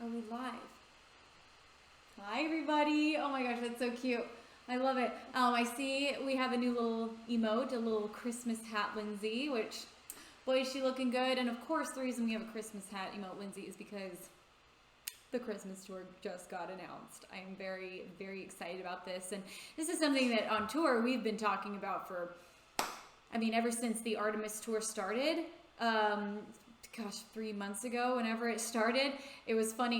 Are we live? Hi, everybody. Oh my gosh, that's so cute. I love it. I see we have a new little emote, a little Christmas hat, Lindsay, which, boy, is she looking good. And of course, the reason we have a Christmas hat emote, Lindsay, is because the Christmas tour just got announced. I am very, very excited about this. And this is something that on tour we've been talking about for, ever since the Artemis tour started. 3 months ago, whenever it started. It was funny.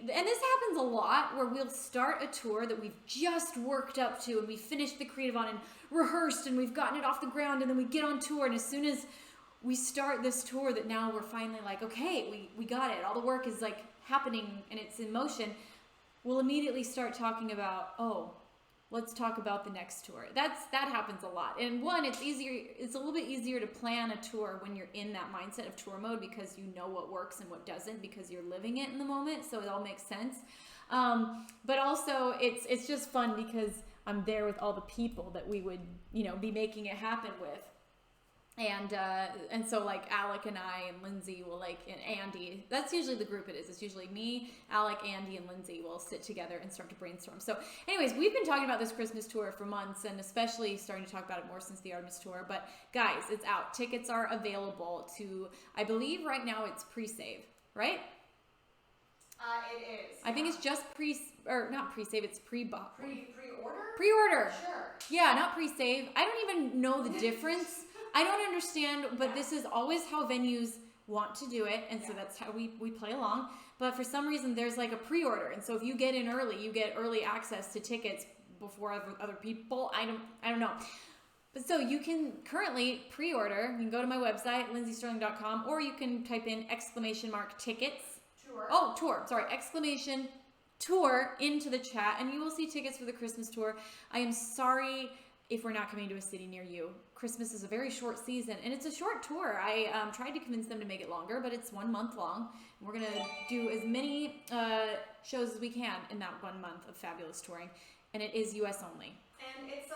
And this happens a lot where we'll start a tour that we've just worked up to and we finished the creative on and rehearsed and we've gotten it off the ground, and then we get on tour, and as soon as we start this tour that now we're finally like, okay, we got it. All the work is like happening and it's in motion. We'll immediately start talking about, let's talk about the next tour. That happens a lot. And one, it's a little bit easier to plan a tour when you're in that mindset of tour mode, because you know what works and what doesn't, because you're living it in the moment, so it all makes sense. But also it's just fun because I'm there with all the people that we would, be making it happen with. And so like Alec and I and Lindsay will and Andy, that's usually the group it is. It's usually me, Alec, Andy, and Lindsay will sit together and start to brainstorm. So anyways, we've been talking about this Christmas tour for months, and especially starting to talk about it more since the Artemis tour. But guys, it's out. Tickets are available to, I believe right now it's pre-save, right? It is. I think it's just not pre-save, it's pre-order? Pre-order? Sure. Yeah, not pre-save. I don't even know the difference. I don't understand, but this is always how venues want to do it, and so that's how we play along. But for some reason, there's like a pre-order, and so if you get in early, you get early access to tickets before other people. I don't know. But so you can currently pre-order. You can go to my website, lindseystirling.com, or you can type in !tickets. Tour. Oh, tour. Sorry, !tour into the chat, and you will see tickets for the Christmas tour. I am sorry if we're not coming to a city near you. Christmas is a very short season, and it's a short tour. I tried to convince them to make it longer, but it's 1 month long. We're going to do as many shows as we can in that 1 month of fabulous touring, and it is US only. And it's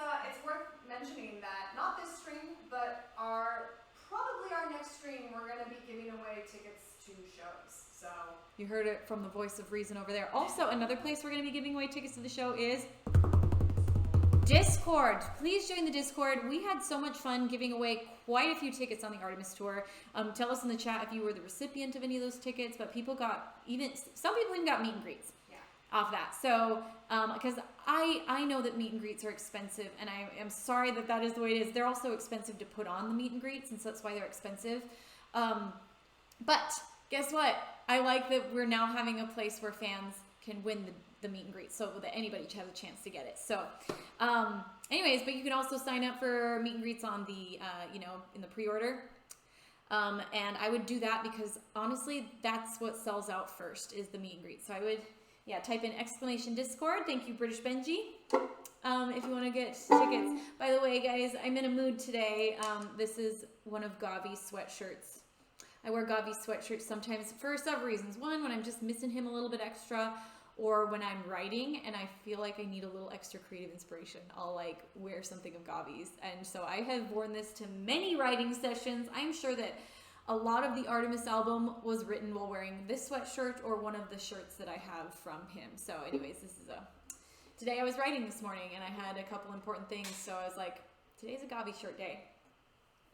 worth mentioning that not this stream, but probably our next stream, we're going to be giving away tickets to shows. So you heard it from the voice of reason over there. Also, another place we're going to be giving away tickets to the show is Discord. Please join the Discord. We had so much fun giving away quite a few tickets on the Artemis tour. Tell us in the chat if you were the recipient of any of those tickets, but some people even got meet and greets off that. So, because I know that meet and greets are expensive, and I am sorry that is the way it is. They're also expensive to put on the meet and greets, and so that's why they're expensive. But guess what? I like that we're now having a place where fans can win the meet and greet, so that anybody has a chance to get it. So anyways, but you can also sign up for meet and greets on the in the pre-order, and I would do that because honestly that's what sells out first, is the meet and greet. So I would type in !Discord. Thank you, British Benji, if you want to get tickets. By the way, guys, I'm in a mood today. This is one of Gavi's sweatshirts. I wear Gavi's sweatshirts sometimes for several reasons. One, when I'm just missing him a little bit extra, or when I'm writing and I feel like I need a little extra creative inspiration, I'll wear something of Gavi's. And so I have worn this to many writing sessions. I'm sure that a lot of the Artemis album was written while wearing this sweatshirt or one of the shirts that I have from him. So anyways, today I was writing this morning and I had a couple important things. So I was like, today's a Gavi shirt day.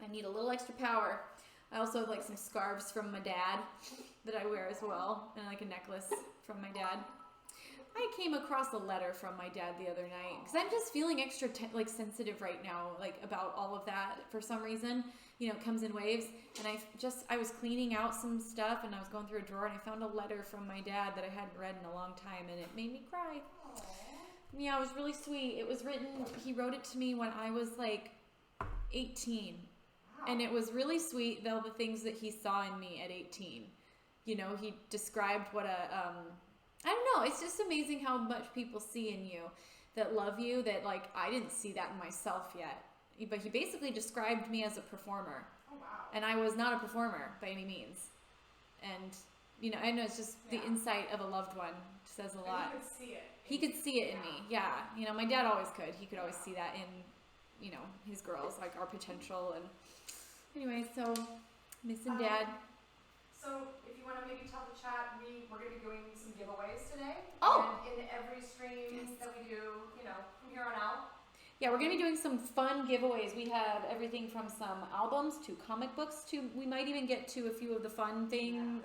I need a little extra power. I also have some scarves from my dad that I wear as well, and a necklace from my dad. I came across a letter from my dad the other night because I'm just feeling extra sensitive right now, about all of that for some reason. It comes in waves, and I was cleaning out some stuff and I was going through a drawer and I found a letter from my dad that I hadn't read in a long time, and it made me cry. Aww. Yeah, it was really sweet. It was written, he wrote it to me when I was 18. And it was really sweet, though, the things that he saw in me at 18. He described what I don't know, it's just amazing how much people see in you that love you, that I didn't see that in myself yet. But he basically described me as a performer. Oh, wow. And I was not a performer by any means. And, I know it's just the insight of a loved one says a lot. And he could see it. He could see it in me, yeah. My dad always could. He could always see that in, his girls, our potential. And anyway, so missing Dad. So if you want to maybe tell the chat, we're going to be doing some giveaways today. Oh! And in every stream that we do, you know, from here on out. Yeah, we're going to be doing some fun giveaways. We have everything from some albums to comic books to, we might even get to a few of the fun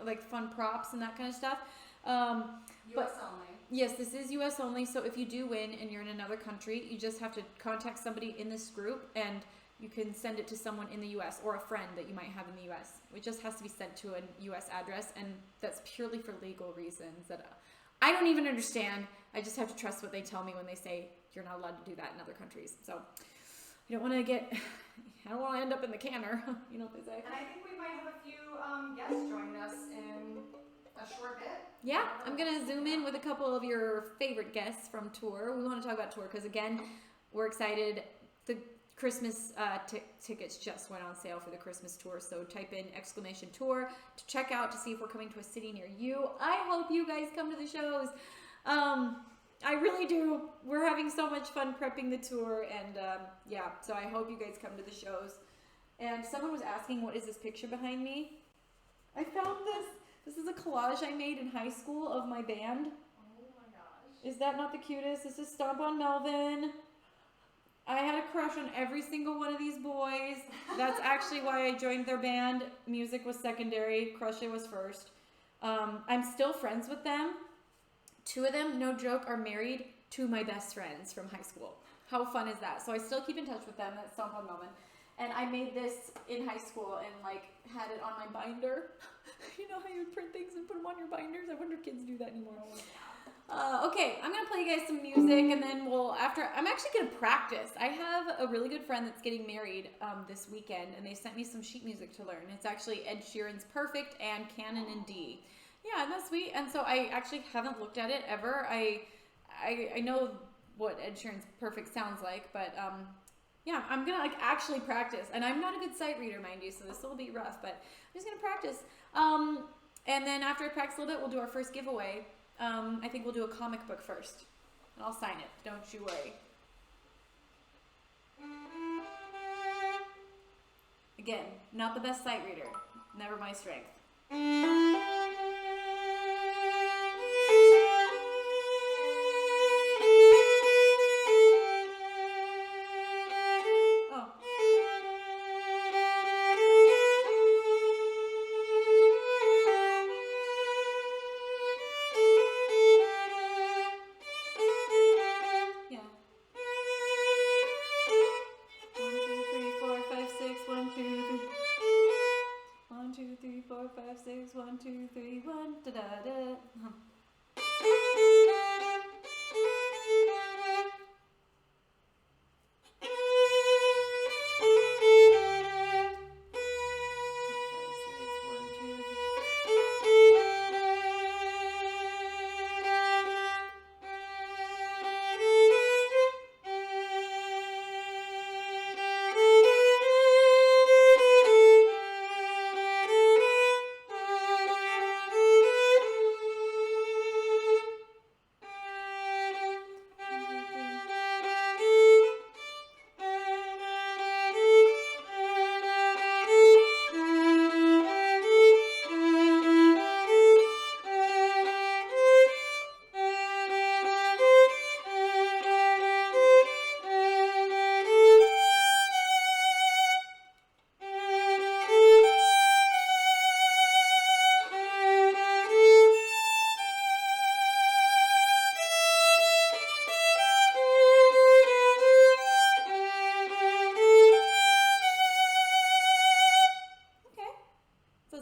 like fun props and that kind of stuff. US only. Yes, this is US only. So if you do win and you're in another country, you just have to contact somebody in this group and you can send it to someone in the US or a friend that you might have in the US. It just has to be sent to a US address, and that's purely for legal reasons that I don't even understand. I just have to trust what they tell me when they say you're not allowed to do that in other countries. So you don't want to I don't want to end up in the canner. You know what they say. And I think we might have a few guests joining us in a short bit. Yeah, I'm going to zoom in with a couple of your favorite guests from tour. We want to talk about tour because, again, we're excited. The Christmas tickets just went on sale for the Christmas tour, so type in !tour to check out to see if we're coming to a city near you. I hope you guys come to the shows. I really do. We're having so much fun prepping the tour, and yeah, so I hope you guys come to the shows. And someone was asking, what is this picture behind me? I found this. This is a collage I made in high school of my band. Oh my gosh. Is that not the cutest? This is Stomp on Melvin. I had a crush on every single one of these boys. That's actually why I joined their band. Music was secondary. Crushing was first. I'm still friends with them. 2 of them, no joke, are married to my best friends from high school. How fun is that? So I still keep in touch with them. That's Stomp on Melvin. And I made this in high school and like had it on my binder. You know how you print things and put them on your binders? I wonder if kids do that anymore. Okay, I'm gonna play you guys some music, and then I'm actually gonna practice. I have a really good friend that's getting married this weekend, and they sent me some sheet music to learn. It's actually Ed Sheeran's Perfect and Canon in D. Yeah, isn't that sweet? And so I actually haven't looked at it ever. I know what Ed Sheeran's Perfect sounds like, but yeah, I'm gonna like actually practice. And I'm not a good sight reader, mind you, so this will be rough, but I'm just gonna practice. And then after I practice a little bit, we'll do our first giveaway. I think we'll do a comic book first. And I'll sign it, don't you worry. Again, not the best sight reader. Never my strength.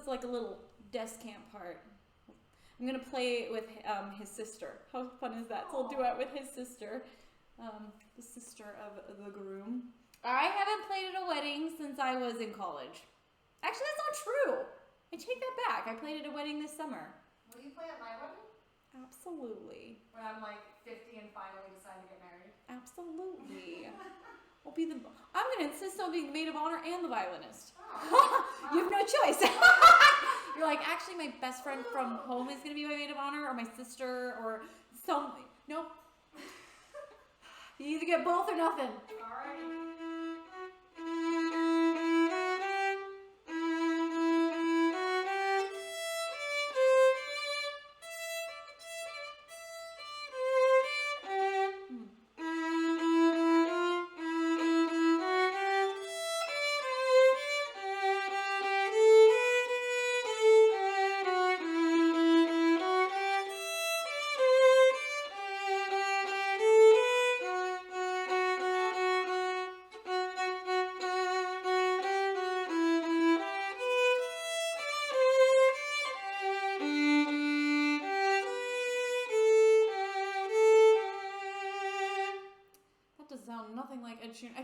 Like a little desk camp part. I'm gonna play with his sister. How fun is that? So I'll duet with his sister, the sister of the groom. I haven't played at a wedding since I was in college. Actually, that's not true. I take that back. I played at a wedding this summer. Will you play at my wedding? Absolutely. When I'm like 50 and finally decide to get married. Absolutely. I'm gonna insist on being the maid of honor and the violinist. Oh, You have no choice. You're like, actually, my best friend from home is gonna be my maid of honor, or my sister, or something. Nope. You either get both or nothing. Alrighty.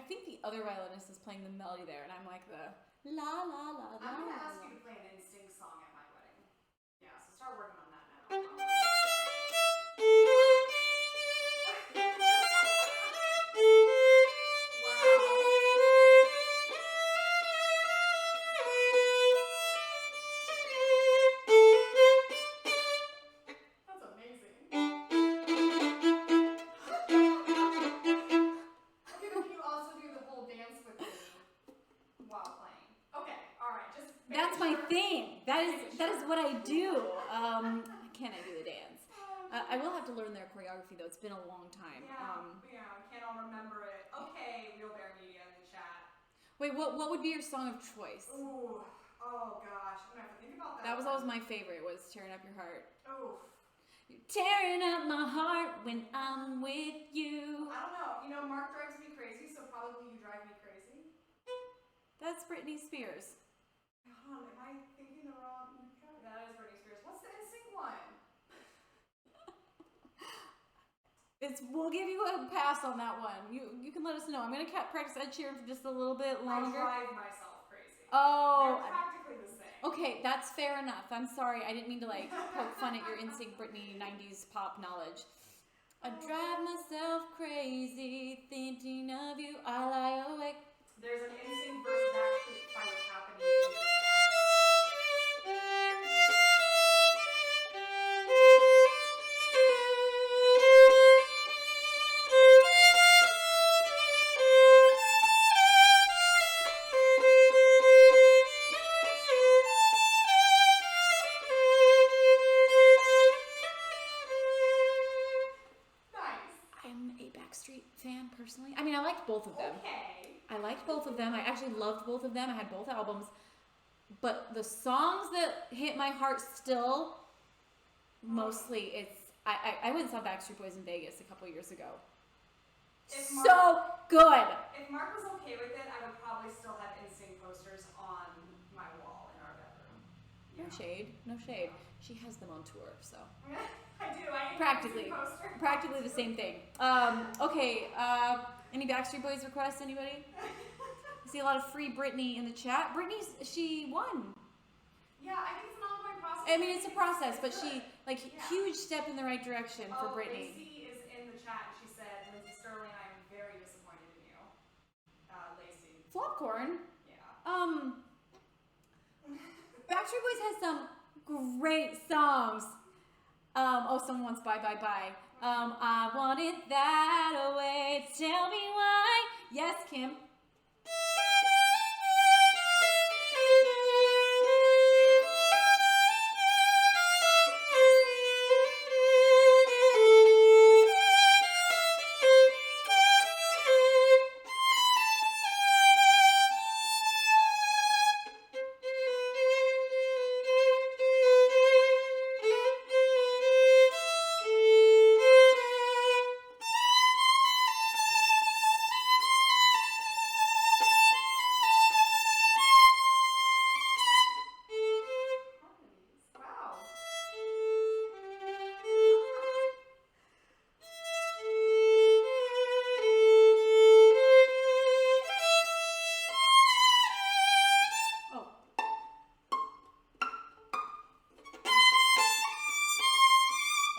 think the other violinist is playing the melody there, and I'm like the la la la la. I'm gonna ask you to play an NSYNC song at my wedding. Yeah, so start working on that now. That's my thing. That is what I do. Can I do the dance? I will have to learn their choreography though. It's been a long time. Yeah, I can't all remember it. Okay, Real Bear Media in the chat. Wait, what would be your song of choice? Ooh, oh gosh, I'm gonna have to think about that. That was always my favorite. Was Tearing Up Your Heart. Oof. You're tearing up my heart when I'm with you. I don't know. You know, Mark drives me crazy, so probably You Drive Me Crazy. That's Britney Spears. Am I thinking the wrong? That is Britney Spears. What's the NSYNC one? We'll give you a pass on that one. You can let us know. I'm gonna practice Ed Sheeran for just a little bit longer. I drive myself crazy. Oh. They're practically the same. Okay, that's fair enough. I'm sorry. I didn't mean to like poke fun at your NSYNC Britney 90s pop knowledge. I drive myself crazy thinking of you. I lie awake. There's an NSYNC versus Backstreet fight happening in your personally. I mean, I liked both of them. Okay. I liked both of them. I actually loved both of them. I had both albums. But the songs that hit my heart still, mostly it's... I went and saw Backstreet Boys in Vegas a couple years ago. So good! If Mark was okay with it, I would probably still have NSYNC posters on my wall in our bedroom. No shade. No shade. She has them on tour, so... I do. I practically the same thing. Okay. Any Backstreet Boys requests? Anybody? I see a lot of free Britney in the chat. She won. Yeah, I think it's an ongoing process. I mean, it's a process, but she huge step in the right direction for Britney. Lacey is in the chat, and she said, "Lindsey Stirling, I'm very disappointed in you." Lacey. Flopcorn. Yeah. Backstreet Boys has some great songs. Someone wants Bye Bye Bye. I want it that way. Tell me why. Yes, Kim.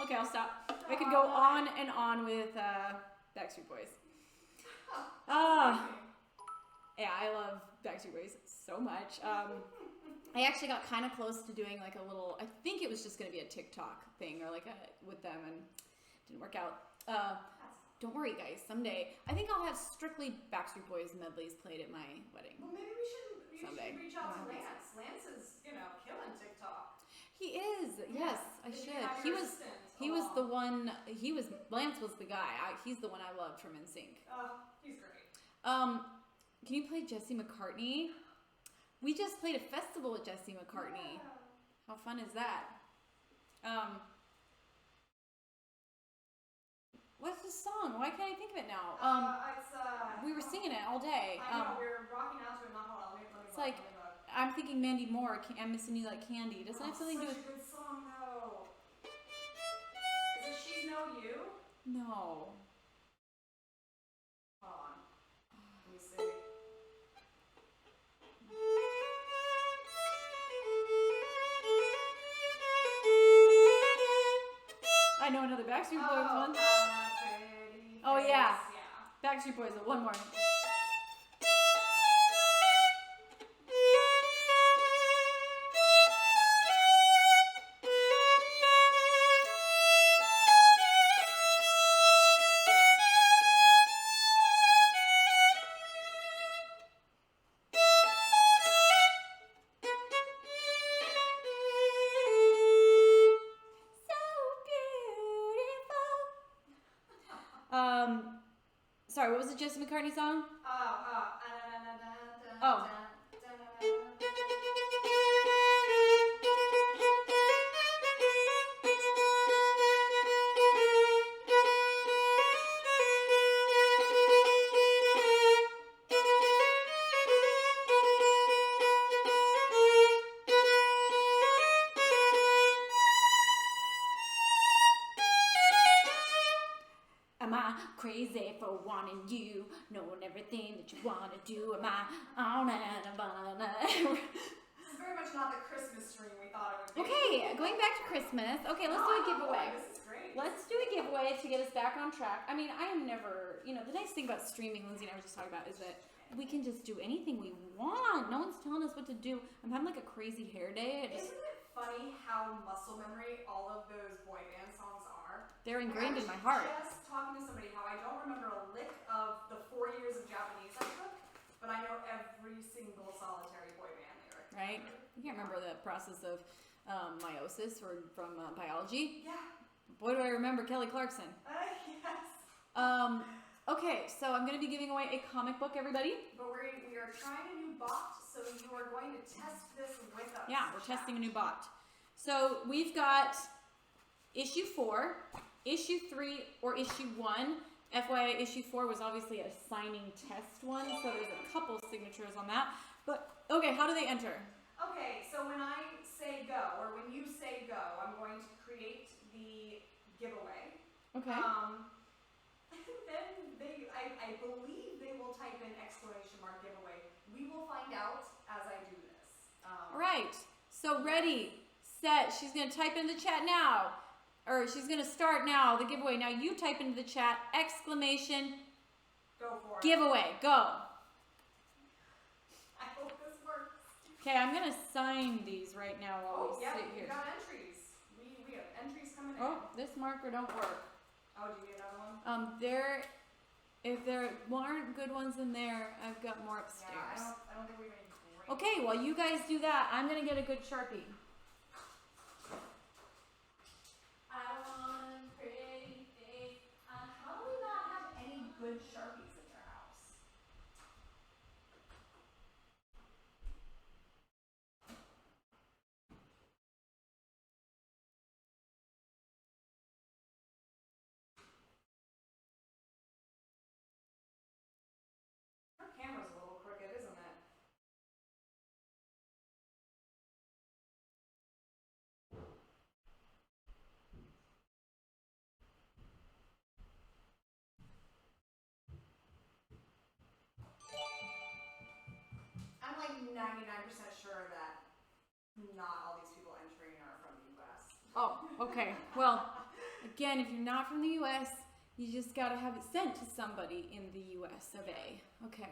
Okay, I'll stop. I could go on and on with Backstreet Boys. Yeah, I love Backstreet Boys so much. I actually got kind of close to doing like a little, I think it was just going to be a TikTok thing or like with them, and didn't work out. Don't worry, guys. Someday, I think I'll have strictly Backstreet Boys medleys played at my wedding. Well, maybe we should reach out to Lance. Lance is, killing TikTok. He is. Yes, I should. He was the one. Lance was the guy. He's the one I loved from NSYNC. Oh, he's great. Can you play Jesse McCartney? We just played a festival with Jesse McCartney. Yeah. How fun is that? What's the song? Why can't I think of it now? We were singing it all day. I know, we were rocking out to it. Not hold on. Let me it's like, I'm thinking Mandy Moore, I'm Missing You Like Candy. Doesn't it have something to do with... Such a good song, though. Is it She's No You? No. Hold on. Let me know another Backstreet Boys one. Pretty Oh, yeah. Face, Backstreet Boys, one more. Sorry, what was the Jesse McCartney song? Oh. Am I crazy for wanting you, knowing everything that you want to do? Am I on and on? This is very much not the Christmas stream we thought it would be. Okay, going back to Christmas. Okay, let's do a giveaway. This is great. Let's do a giveaway to get us back on track. I mean, I am never, the nice thing about streaming, Lindsay and I were just talking about, is that we can just do anything we want. No one's telling us what to do. I'm having like a crazy hair day. Isn't it funny how muscle memory all of those boy band songs are? They're ingrained in my heart. I was just talking to somebody how I don't remember a lick of the 4 years of Japanese I took, but I know every single solitary boy band lyric. Right? You can't remember the process of meiosis or from biology. Yeah. Boy, do I remember Kelly Clarkson. Yes. Okay, so I'm going to be giving away a comic book, everybody. But we are trying a new bot, so you are going to test this with us. Yeah, we're testing a new bot. So we've got issue 4, issue 3, or issue 1. FYI, issue 4 was obviously a signing test one, so there's a couple signatures on that. But, okay, how do they enter? Okay, so when I say go, or when you say go, I'm going to create the giveaway. Okay. Then I believe they will type in ! Giveaway. We will find out as I do this. All right, so ready, set, she's going to type in the chat now. Or she's going to start now, the giveaway. Now you type into the chat, ! Go for it. Giveaway, go. I hope this works. Okay, I'm going to sign these right now while we sit here. We got entries. We have entries coming in. Oh, this marker don't work. Oh, do you need another one? If there aren't good ones in there, I've got more upstairs. Yeah, I don't think we have any great. Okay, while you guys do that, I'm going to get a good Sharpie. How do we not have any good Sharpies in your house? Our camera's a little crooked, isn't it? I'm like 99% sure that not all these people entering are from the US. Oh, okay. Well, again, if you're not from the U.S., you just got to have it sent to somebody in the U.S. of A. Okay.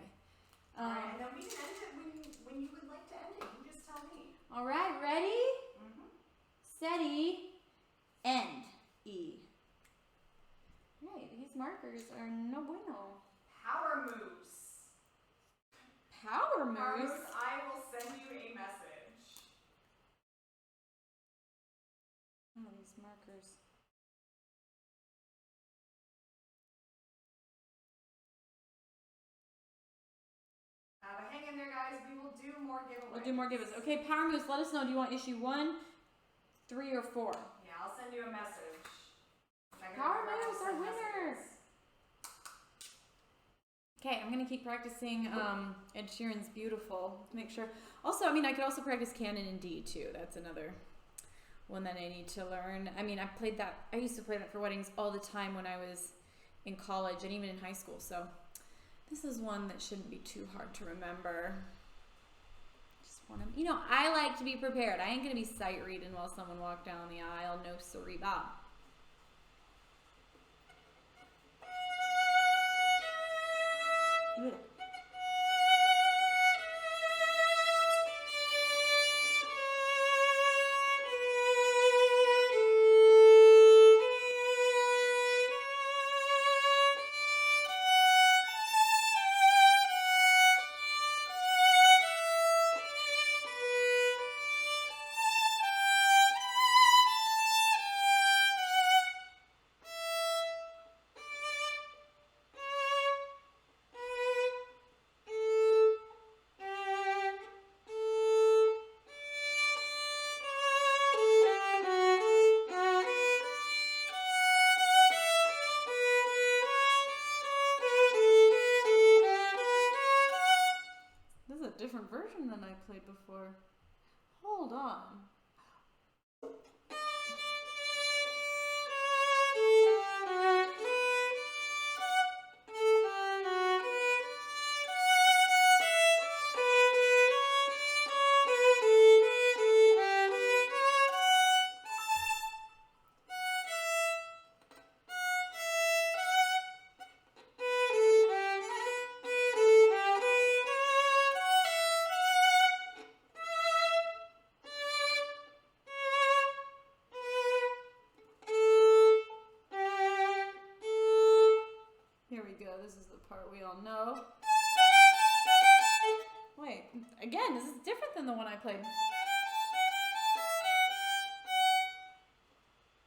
Alright, and then we can end it when you would like to end it. You just tell me. All right, ready? Steady. End. E. Right, these markers are no bueno. Power moves. Power Power moves? moves, I will send you a message. Oh, these markers. But hang in there, guys. We will do more giveaways. We'll do more giveaways. Okay, power moves. Let us know. Do you want issue 1, 3, or 4? Yeah, I'll send you a message. Power moves are winners. Okay, I'm gonna keep practicing Ed Sheeran's "Beautiful" to make sure. Also, I mean, I could also practice Canon in D too. That's another one that I need to learn. I mean, I used to play that for weddings all the time when I was in college and even in high school. So this is one that shouldn't be too hard to remember. Just want to, I like to be prepared. I ain't gonna be sight reading while someone walked down the aisle. No, sorry, Bob. Different version than I played before. Hold on. This is the part we all know. Wait, again, this is different than the one I played.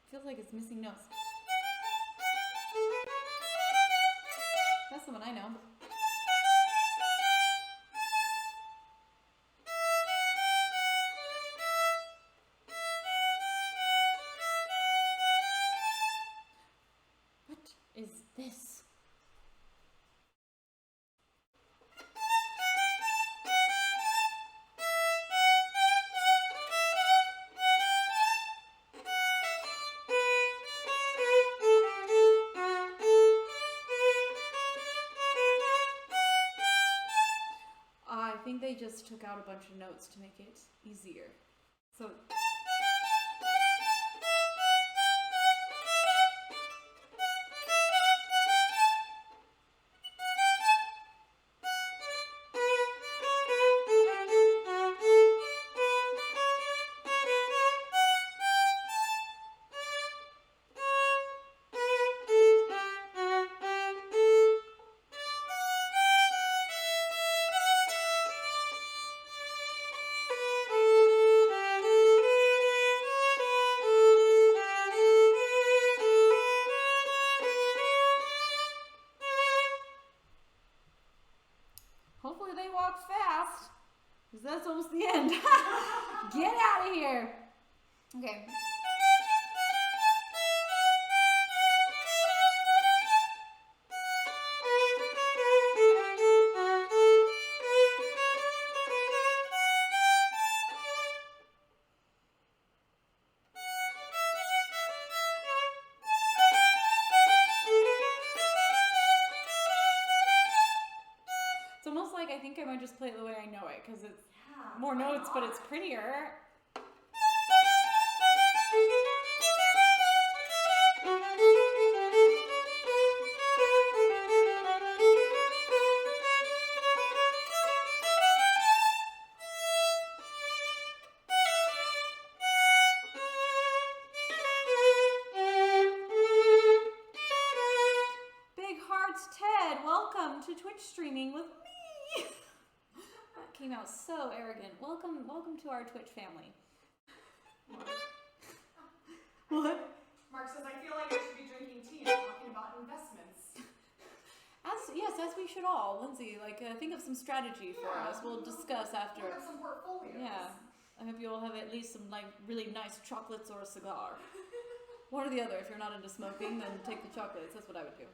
Feels like it's missing notes. That's the one I know. What is this? I think they just took out a bunch of notes to make it easier. So hopefully they walk fast, because that's almost the end. Get out of here. Okay. It's almost like I think I might just play it the way I know it, because it's more notes, but it's prettier. Big Hearts Ted, welcome to Twitch streaming with me. That came out so arrogant. Welcome to our Twitch family. What? Mark says, I feel like I should be drinking tea and talking about investments. As we should all. Lindsay, think of some strategy for us. We'll discuss after. We'll have some portfolios. Yeah. I hope you'll have at least some really nice chocolates or a cigar. One or the other. If you're not into smoking, then take the chocolates. That's what I would do.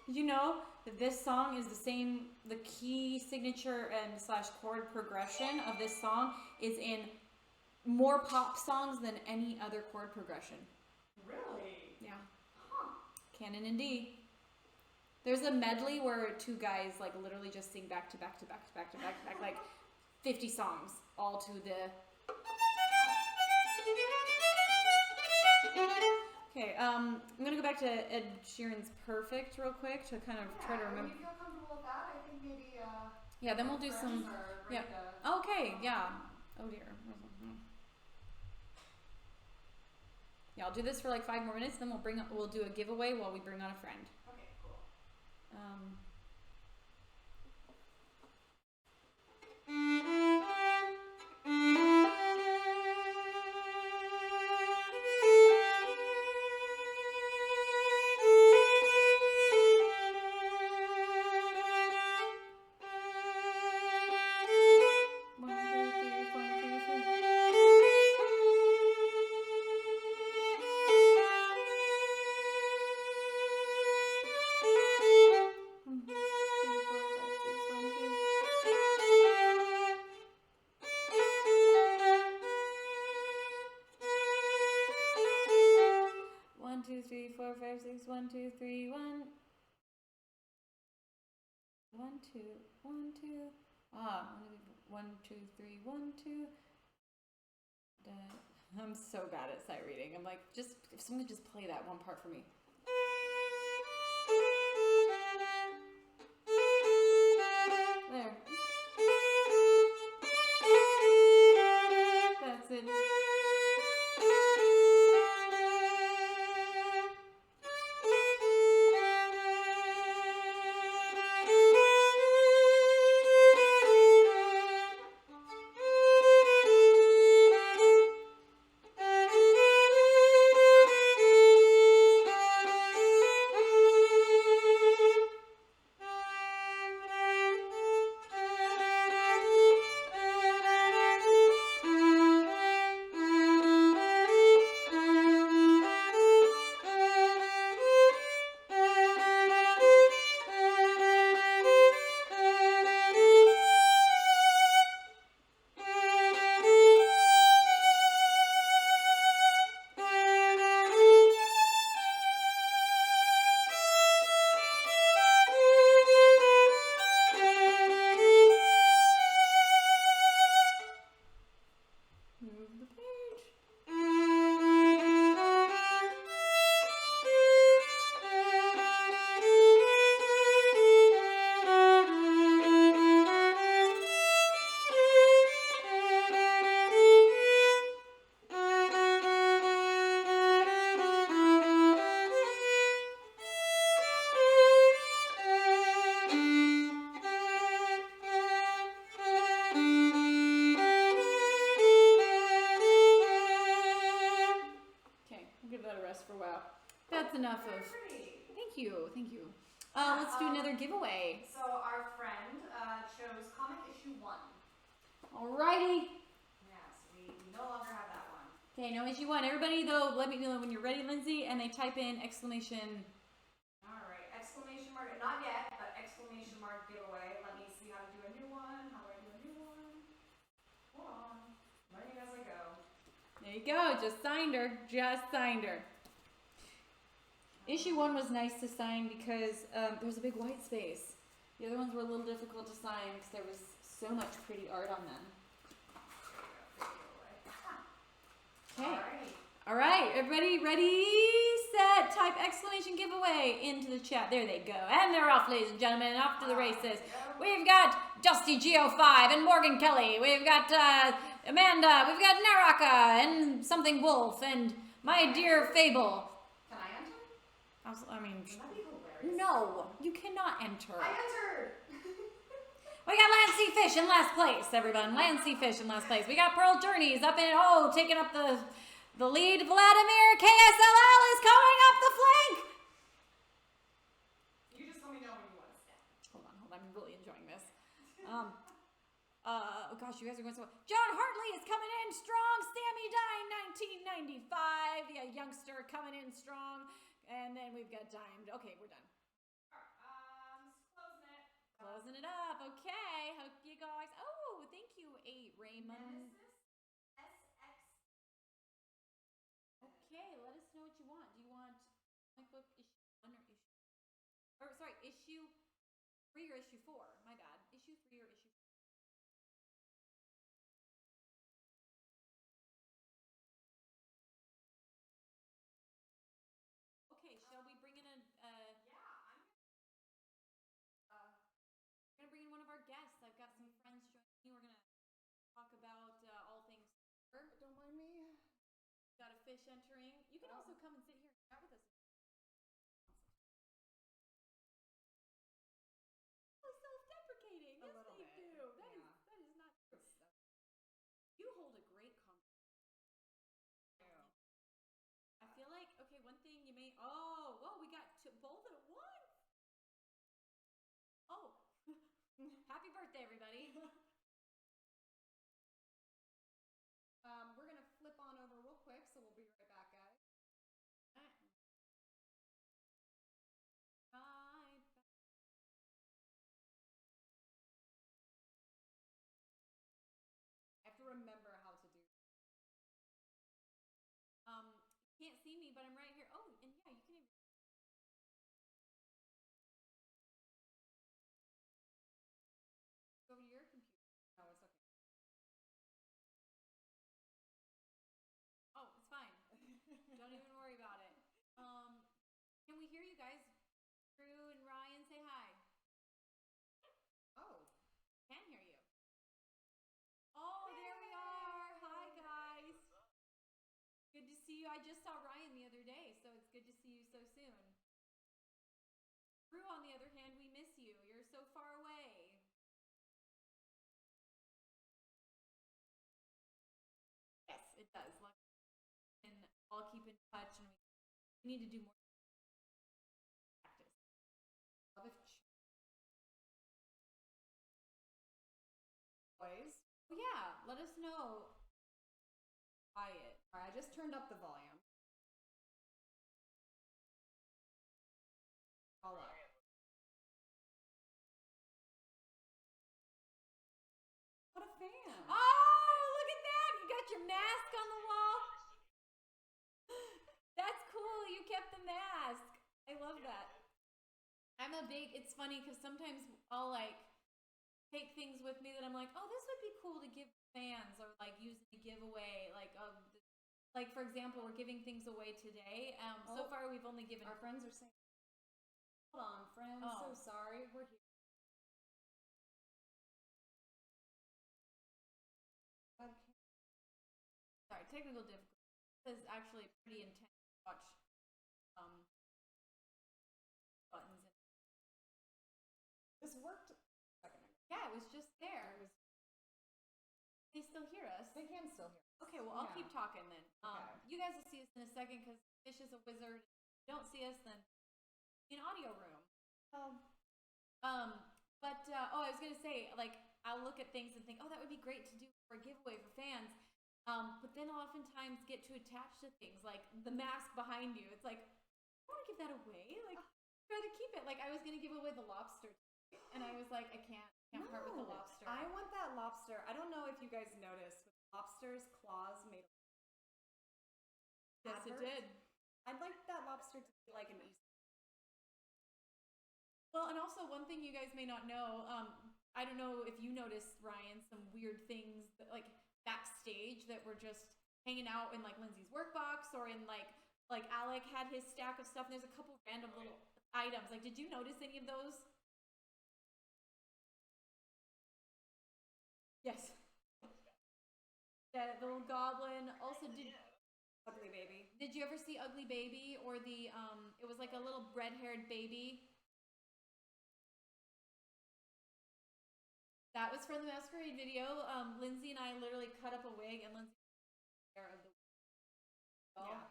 Did you know that this song is the key signature and / chord progression of this song is in more pop songs than any other chord progression. Really? Yeah. Huh. Canon and D. There's a medley where two guys like literally just sing back to back to back to back to back to back like 50 songs all to the. Okay, I'm gonna go back to Ed Sheeran's "Perfect" real quick to kind of try to remember. If you feel comfortable with that, I think maybe. Yeah, then we'll do some. Yeah. Okay. Yeah. Oh dear. Yeah, I'll do this for like 5 more minutes. Then we'll do a giveaway while we bring on a friend. Okay. Cool. One, two, three, four, five, six. 1, 2, 3, 1. 1, 2, 1, 2. Ah, 1, 2, 3, 1, 2. I'm so bad at sight reading. I'm like, just if someone could just play that one part for me. There. That's it. That's enough of. Thank you, thank you. Let's do another giveaway. So our friend chose comic issue 1. Alrighty. Yes, we no longer have that one. Okay, no issue 1. Everybody though, let me know when you're ready, Lindsay, and they type in exclamation. Alright, exclamation mark, not yet, but exclamation mark giveaway. Let me see how to do a new one. How do I do a new one? Hold on. Learning as I go. There you go, just signed her. Just signed her. Issue 1 was nice to sign because there was a big white space. The other ones were a little difficult to sign because there was so much pretty art on them. Okay. All right, everybody ready, set, type exclamation giveaway into the chat. There they go. And they're off, ladies and gentlemen, off to the races. We've got Dusty Geo5 and Morgan Kelly. We've got Amanda. We've got Naraka and something Wolf and my dear Fable. Can I enter? I mean, That'd be hilarious. no, you cannot enter. I entered. We got Lancey Fish in last place, everyone. Lancey Fish in last place. We got Pearl Journeys up in, taking up the lead. Vladimir KSLL is coming up the flank. You just let me know when you want to stand. Hold on. I'm really enjoying this. Oh gosh, you guys are going so well. John Hartley is coming in strong. Sammy Dine, 1995. Yeah, youngster coming in strong. And then we've got Dimed. Okay, we're done. Closing it up. Okay. Hope you guys. Oh, thank you, 8 Raymond. Nemesis SX book issue 1 or issue 3 or issue 4? My bad. Issue 3 or issue 4? Okay, shall we bring in we're gonna bring in one of our guests. I've got some friends joining me. We're gonna talk about all things. Don't mind me. Got a fish entering. You can also come and sit here and chat with us. Self-deprecating. A Yes, little they bit. do. That is not true. You hold a great conversation. I feel like, okay, one thing you may. Oh, whoa, we got both at once. Oh, happy birthday, everybody. We're gonna flip on over real quick, so we'll be right back, guys. Right. I have to remember how to do. You can't see me, but I'm right here. Oh, and yeah, you can even. Go to your computer. No, it's okay. Oh, it's fine. Don't even worry about it. Can we hear you guys? Drew and Ryan, say hi. Oh. Can hear you. Oh, there we are. Hi, guys. Good to see you. I just saw Ryan the other day, so it's good to see you so soon. Drew, on the other hand, we miss you. You're so far away. Yes, it does. And I'll keep in touch, and we need to do more practice. Boys. Oh, yeah, let us know. Quiet. All right, I just turned up the volume. All up. What a fan. Oh, look at that. You got your mask on the wall. That's cool. You kept the mask. I love that. It's funny because sometimes I'll like take things with me that I'm like, oh, this would be cool to give fans, or like use in a giveaway. Like for example, we're giving things away today. So far we've only given. Our friends are saying, hold on, friends. Oh. So sorry. We're here. Sorry, technical difficulty. This is actually pretty intense to watch. Buttons. This worked a second ago. Yeah, it was just there. They still hear us. They can still hear us. Okay, well, I'll keep talking then. Okay. You guys will see us in a second because Fish is a wizard. If you don't see us, then in audio room. I was gonna say, like, I'll look at things and think, oh, that would be great to do for a giveaway for fans. But then I'll oftentimes get too attached to things like the mask behind you. It's like, I don't want to give that away. Like, I'd rather keep it. Like, I was gonna give away the lobster, and I was like, I can't part with the lobster. I want that lobster. I don't know if you guys noticed, but lobster's claws made. Yes, it did. I'd like that lobster to be like an Easter. Well, and also one thing you guys may not know, I don't know if you noticed, Ryan, some weird things that, like backstage that were just hanging out in like Lindsay's workbox, or in like Alec had his stack of stuff, and there's a couple random little items. Like, did you notice any of those? Yes. The little goblin. Also, Ugly Baby. Did you ever see Ugly Baby, or the it was like a little red-haired baby? That was from the Masquerade video. Lindsay and I literally cut up a wig, and Lindsay hair of the wig. Yeah.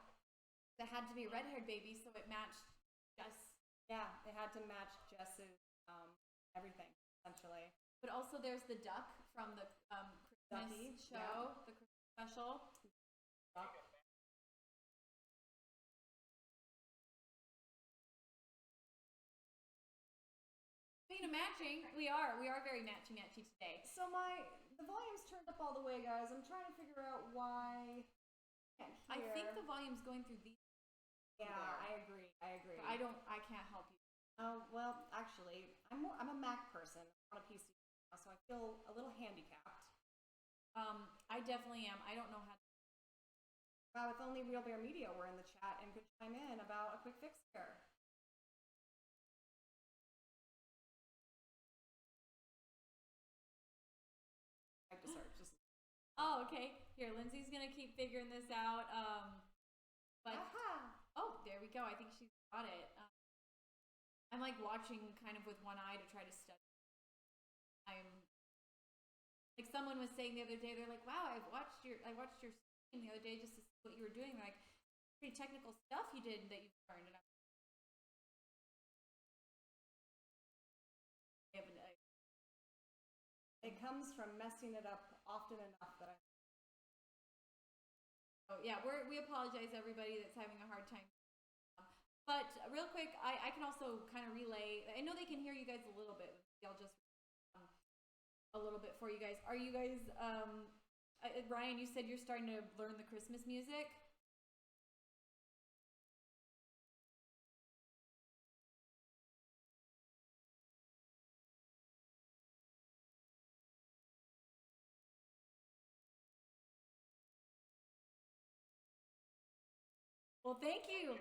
That had to be a red-haired baby, so it matched Jess. Yeah, it had to match Jess's everything, essentially. But also there's the duck from the Christmas show, the Christmas special. Duck. Speaking of matching, we are very matchy today. So the volume's turned up all the way, guys. I'm trying to figure out why I can't hear. I think the volume's going through these. Yeah, I agree. I can't help you. Oh, well, actually, I'm a Mac person, I'm on a PC now, so I feel a little handicapped. I definitely am. I don't know how to. Wow, if only Real Bear Media were in the chat and could chime in about a quick fix here. I have to search. Oh, okay. Here, Lindsay's gonna keep figuring this out. But oh, there we go. I think she's got it. I'm like watching kind of with one eye to try to study. I'm like someone was saying the other day. They're like, "Wow, I watched your stream the other day just to see what you were doing." They're like, pretty technical stuff you did that you've learned. And it comes from messing it up often enough that I. Oh yeah, we apologize everybody that's having a hard time. But real quick, I can also kind of relay. I know they can hear you guys a little bit. I'll just a little bit for you guys. Are you guys, Ryan? You said you're starting to learn the Christmas music. Well, thank you.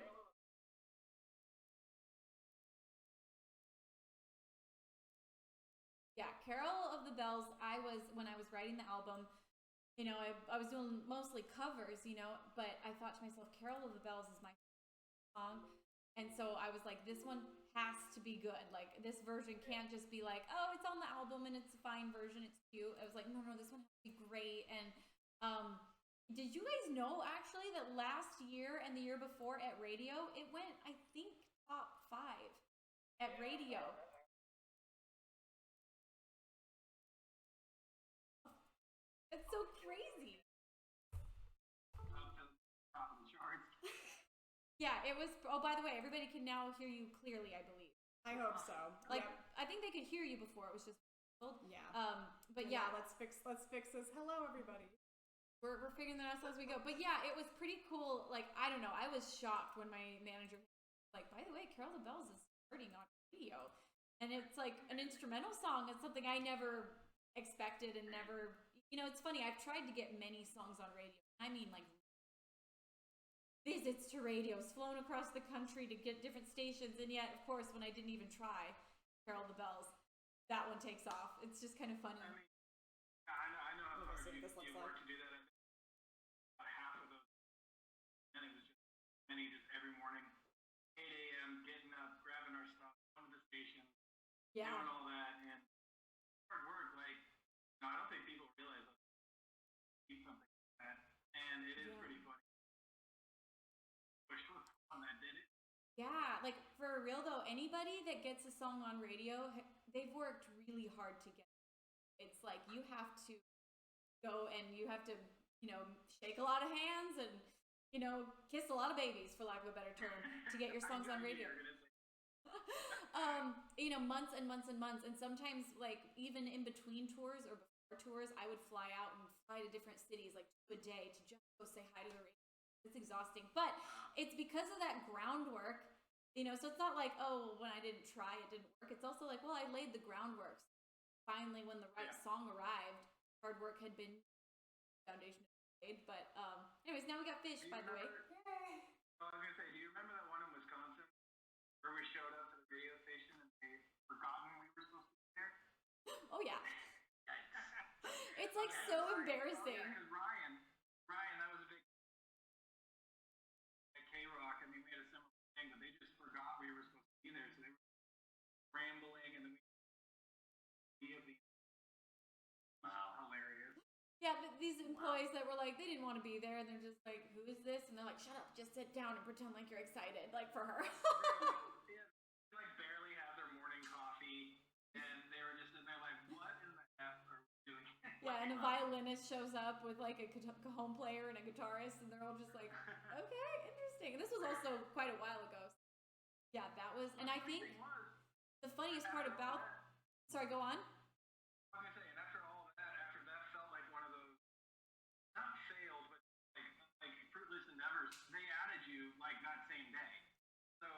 Yeah, Carol of the Bells. When I was writing the album, you know, I was doing mostly covers, you know, but I thought to myself, Carol of the Bells is my song. And so I was like, this one has to be good. Like, this version can't just be like, oh, it's on the album and it's a fine version, it's cute. I was like, no, this one has to be great. And did you guys know actually that last year and the year before at radio, it went, I think, top 5 at radio. It's so crazy. Top of the charts. Yeah, it was. Oh, by the way, everybody can now hear you clearly, I believe. I hope so. Like, yep. I think they could hear you before. It was just. Yeah. But yeah, let's fix this. Hello, everybody. We're figuring that out as we go. But yeah, it was pretty cool. Like, I don't know. I was shocked when my manager was like, by the way, Carol the Bells is starting on radio, and it's like an instrumental song. It's something I never expected and never. You know, it's funny. I've tried to get many songs on radio. I mean, like. Visits to radios, flown across the country to get different stations, and yet, of course, when I didn't even try Carol the Bells, that one takes off. It's just kind of funny. I mean, I know how hard you work to do that. I think about half of those, and it was just just every morning, 8 a.m., getting up, grabbing our stuff, going to the station, doing all that, and hard work. Like, no, I don't think people realize that keep something like that, and it is pretty funny. On that did it. Yeah, like for real though, anybody that gets a song on radio, they've worked really hard to get it. It's like you have to go and you have to, you know, shake a lot of hands and, you know, kiss a lot of babies, for lack of a better term, to get your songs on radio. You know, months and months and months, and sometimes like even in between tours or before tours, I would fly out and fly to different cities like 2 a day to just go say hi to the radio. It's exhausting, but it's because of that groundwork, you know, so it's not like, oh, when I didn't try, it didn't work. It's also like, well, I laid the groundwork. Finally, when the right song arrived, hard work had been foundation made. But anyways, now we got fish, by the way. Yay! I was going to say, do you remember that one in Wisconsin where we showed up to the radio station and they forgotten we were supposed to be there? Oh, yeah. It's like so embarrassing. Oh, yeah, because Ryan, that was a big K-Rock, I mean, we had a similar thing, but they just forgot we were supposed to be there, so they were rambling, and then hilarious. Yeah, but these employees that were like, they didn't want to be there, and they're just like, who is this? And they're like, shut up, just sit down and pretend like you're excited, like for her. They like barely have their morning coffee, and they were just in there like, what in the F are we doing? Yeah, and a violinist shows up with like a cajon player and a guitarist, and they're all just like, okay, interesting. And this was also quite a while ago. So yeah, that was, and I think the funniest part about, sorry, go on. I was gonna say, and after that felt like one of those, not failed, but like Fruitless Endeavors. They added you like that same day.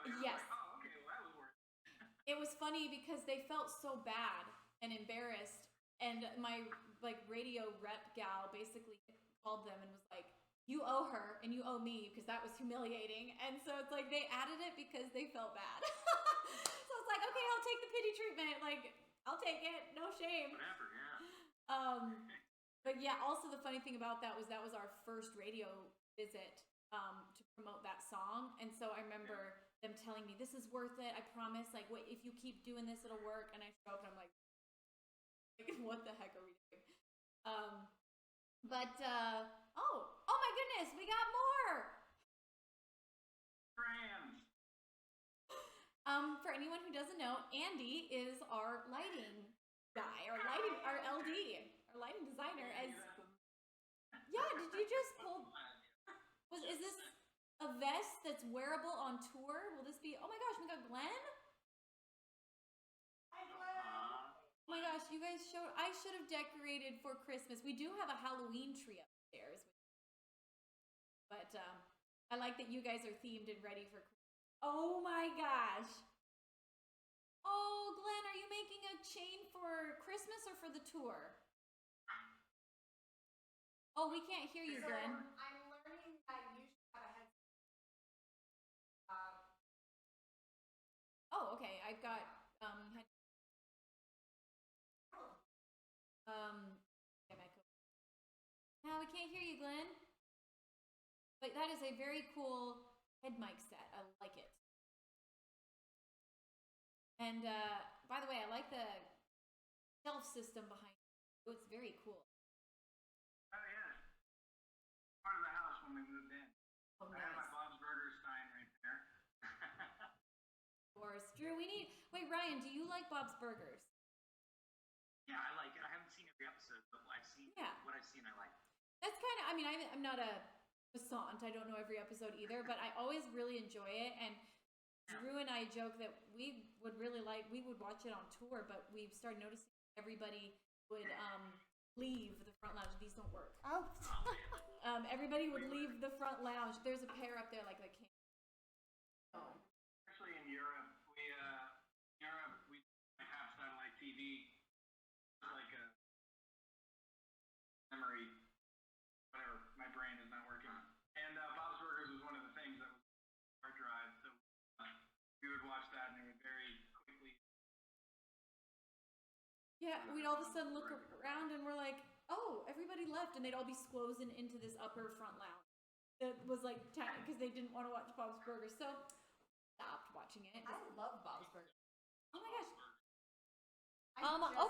was Yes. like, oh, okay, well, that was worth it. It was funny because they felt so bad and embarrassed, and my like radio rep gal basically called them and was like, "You owe her and you owe me because that was humiliating." And so it's like they added it because they felt bad. So it's like, okay, I'll take the pity treatment. Like, I'll take it, no shame. Whatever, yeah. But yeah, also the funny thing about that was our first radio visit to promote that song, and so I remember them telling me, "This is worth it. I promise. Like, wait, if you keep doing this, it'll work." And I show up and I'm like, "What the heck are we doing?" Oh my goodness, we got more. Trans. For anyone who doesn't know, Andy is our lighting guy, our LD, our lighting designer. Yeah, did you just pull? Is this a vest that's wearable on tour? Will this be? Oh my gosh, we got Glenn. Hi, Glenn. Oh my gosh, you guys showed. I should have decorated for Christmas. We do have a Halloween tree upstairs, but I like that you guys are themed and ready for Christmas. Oh my gosh. Oh, Glenn, are you making a chain for Christmas or for the tour? Oh, we can't hear you, Glenn. I'm learning that you should have a headset. Oh, okay. I've got no, we can't hear you, Glenn. But that is a very cool head mic set. I like it. And by the way, I like the shelf system behind you. It's very cool. Oh, yeah. Part of the house when we moved in. Oh, I have my nice. Bob's Burger sign right there. Of course. Drew, wait, Ryan, do you like Bob's Burgers? Yeah, I like it. I haven't seen every episode, but what I've seen, I like. That's kind of, I mean, I'm not a croissant. I don't know every episode either, but I always really enjoy it. And Drew and I joke that we would watch it on tour, but we started noticing everybody would leave the front lounge. These don't work. Oh. Everybody would leave the front lounge. There's a pair up there like they can't. Oh. Actually, in Europe, we have satellite TV. It's like a memory, whatever. My brain is not working. And Bob's Burgers was one of the things that was our drive. So we would watch that, and it would very quickly. Yeah, we'd all of a sudden look around, and we're like, "Oh, everybody left," and they'd all be squozing into this upper front lounge. That was like because they didn't want to watch Bob's Burgers, so stopped watching it. I love Bob's Burgers. Oh my gosh.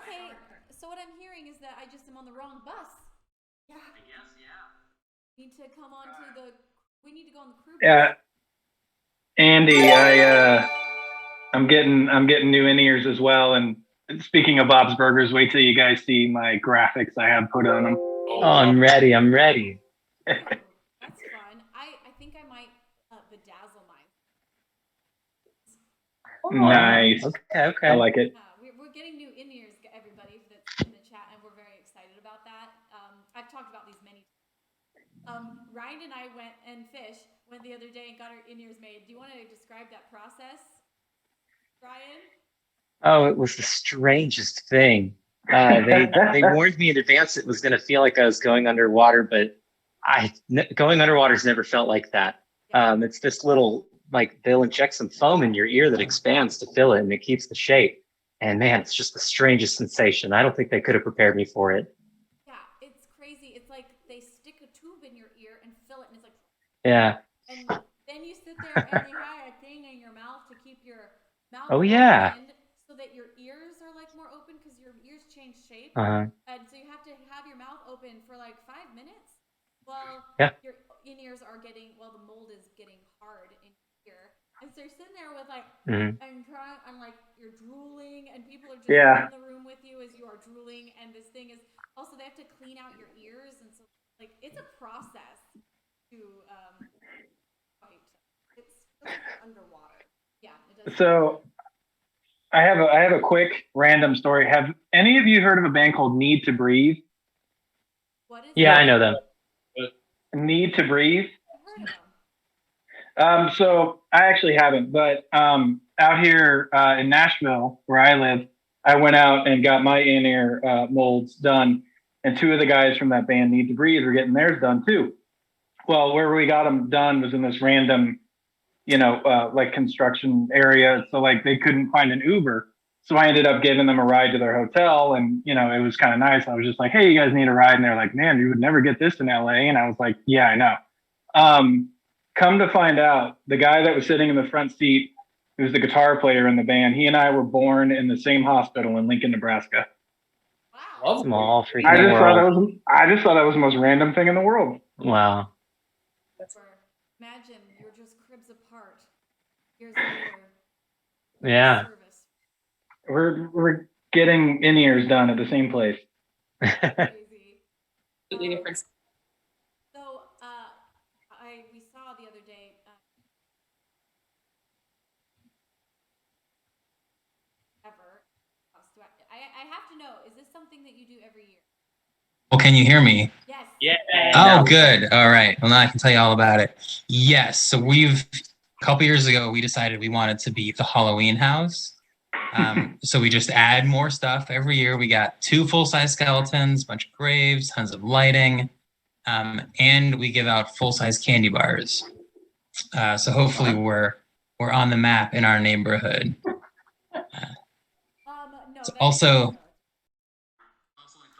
Okay. So what I'm hearing is that I just am on the wrong bus. Yeah. I guess, yeah. We need to come on to the. We need to go on the crew. Yeah, Andy, I'm getting new in-ears as well. And speaking of Bob's Burgers, wait till you guys see my graphics I have put on them. Oh, I'm ready. Oh, that's fun. I think I might bedazzle mine. Nice. Okay. I like it. We're getting new in-ears, everybody that's in the chat, and we're very excited about that. I've talked about these many times. Ryan and I went the other day and got our in-ears made. Do you want to describe that process, Ryan? Oh, it was the strangest thing. They warned me in advance it was going to feel like I was going underwater, but going underwater's never felt like that. It's this little, like, they'll inject some foam in your ear that expands to fill it, and it keeps the shape. And man, it's just the strangest sensation. I don't think they could have prepared me for it. Yeah, it's crazy. It's like they stick a tube in your ear and fill it, and it's like. Yeah. And then you sit there and you have a thing in your mouth to keep your mouth open so that your ears are like more open because your ears change shape. Uh-huh. And so you have to have your mouth open for like 5 minutes while your in-ears are the mold is getting hard in here. And so you're sitting there with like, and trying, and like you're drooling, and people are just in the room with you as you are drooling. And this thing is also they have to clean out your ears, and so like it's a process to fight. It's like you're underwater. Yeah, it does. So I have a quick random story. Have any of you heard of a band called Need to Breathe? What is Yeah, it? I know them. Need to Breathe. I've heard of them. So I actually haven't, but out here in Nashville, where I live, I went out and got my in-ear molds done, and two of the guys from that band, Need to Breathe, were getting theirs done too. Well, where we got them done was in this random, like construction area. So like they couldn't find an Uber. So I ended up giving them a ride to their hotel, and it was kind of nice. I was just like, "Hey, you guys need a ride?" And they're like, "Man, you would never get this in LA." And I was like, "Yeah, I know." Come to find out, the guy that was sitting in the front seat, who's the guitar player in the band, he and I were born in the same hospital in Lincoln, Nebraska. Wow. Small freaking I just world. thought that was the most random thing in the world. Wow. That's where, imagine you're just cribs apart. Years later. Yeah. Service. We're getting in-ears done at the same place. Crazy. Completely different. So, we saw the other day. I have to know, is this something that you do every year? Well, can you hear me? Yes. Yeah. Oh, good. All right. Well, now I can tell you all about it. Yes. So a couple years ago, we decided we wanted to be the Halloween house. So we just add more stuff every year. We got 2 full-size skeletons, a bunch of graves, tons of lighting, and we give out full-size candy bars. So hopefully we're on the map in our neighborhood. No. Also like the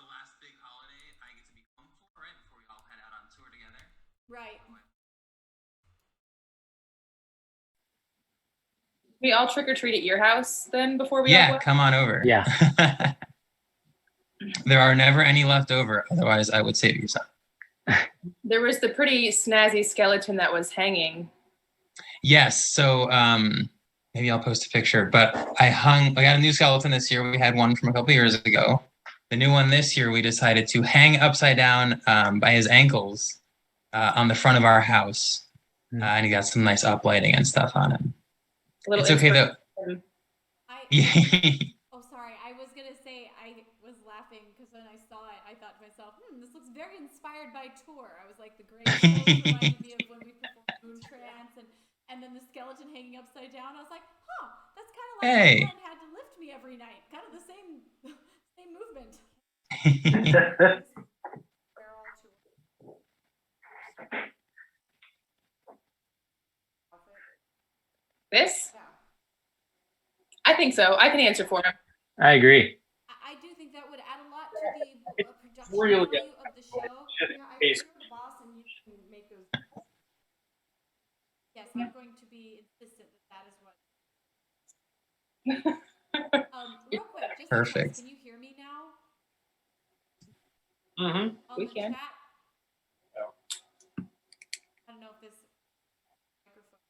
last big holiday I get to be home for, right before we all head out on tour together. Right. We all trick or treat at your house then before we all Yeah, go? come on over. Yeah. There are never any left over. Otherwise, I would save you some. There was the pretty snazzy skeleton that was hanging. Yes. So maybe I'll post a picture. But I got a new skeleton this year. We had one from a couple years ago. The new one this year, we decided to hang upside down by his ankles on the front of our house. And he got some nice uplighting and stuff on him. It's okay though. Oh, sorry. I was going to say, I was laughing because when I saw it, I thought to myself, this looks very inspired by tour. I was like, the gravestones reminded me of when we performed Moon Trance, and then the skeleton hanging upside down. I was like, that's kind of like Hey. when Glenn had to lift me every night. Kind of the same movement. This? Yeah. I think so. I can answer for him. I agree. I do think that would add a lot to the production Really value of the show. Yeah, I think you're the boss and you can make those. Yes, I'm going to be insistent that is what. Real quick, just Perfect. can you hear me now? Mm-hmm. On We the can. chat? Oh. I don't know if this microphone.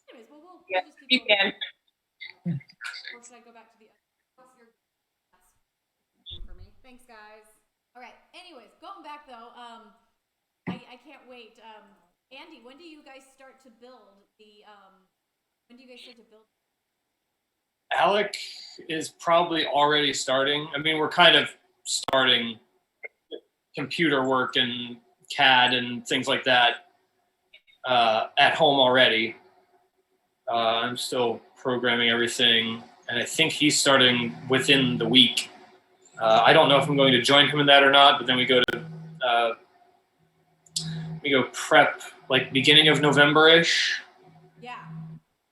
Anyways, we'll Yeah, just keep you going. can. Or should I go back to the what's your for me? Thanks, guys. All right. Anyways, going back though, I can't wait. Andy, when do you guys start to build the when do you guys start to build? Alec is probably already starting. I mean, we're kind of starting computer work and CAD and things like that at home already. I'm still programming everything, and I think he's starting within the week. I don't know if I'm going to join him in that or not, but then we go prep like beginning of November-ish. Yeah.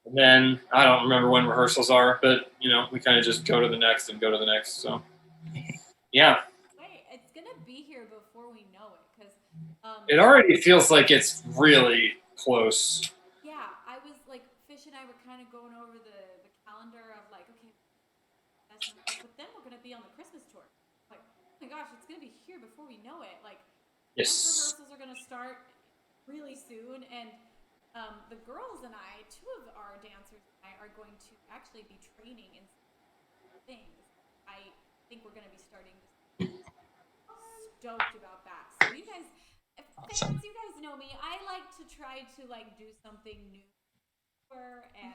And then I don't remember when rehearsals are, but we kind of just go to the next and go to the next. So, yeah. Wait, it's gonna be here before we know it, because it already feels like it's really close. Yeah, I was like, Fish and I were kind of going over the calendar of like, okay, but then we're gonna be on the Christmas tour. Like, oh my gosh, it's gonna be here before we know it. Like, yes. dance rehearsals are gonna start really soon, and the girls and I, 2 of our dancers and I, are going to actually be training in things. I think we're going to be starting to stoked about that. So you guys, fans, you guys know me. I like to try to like do something new, and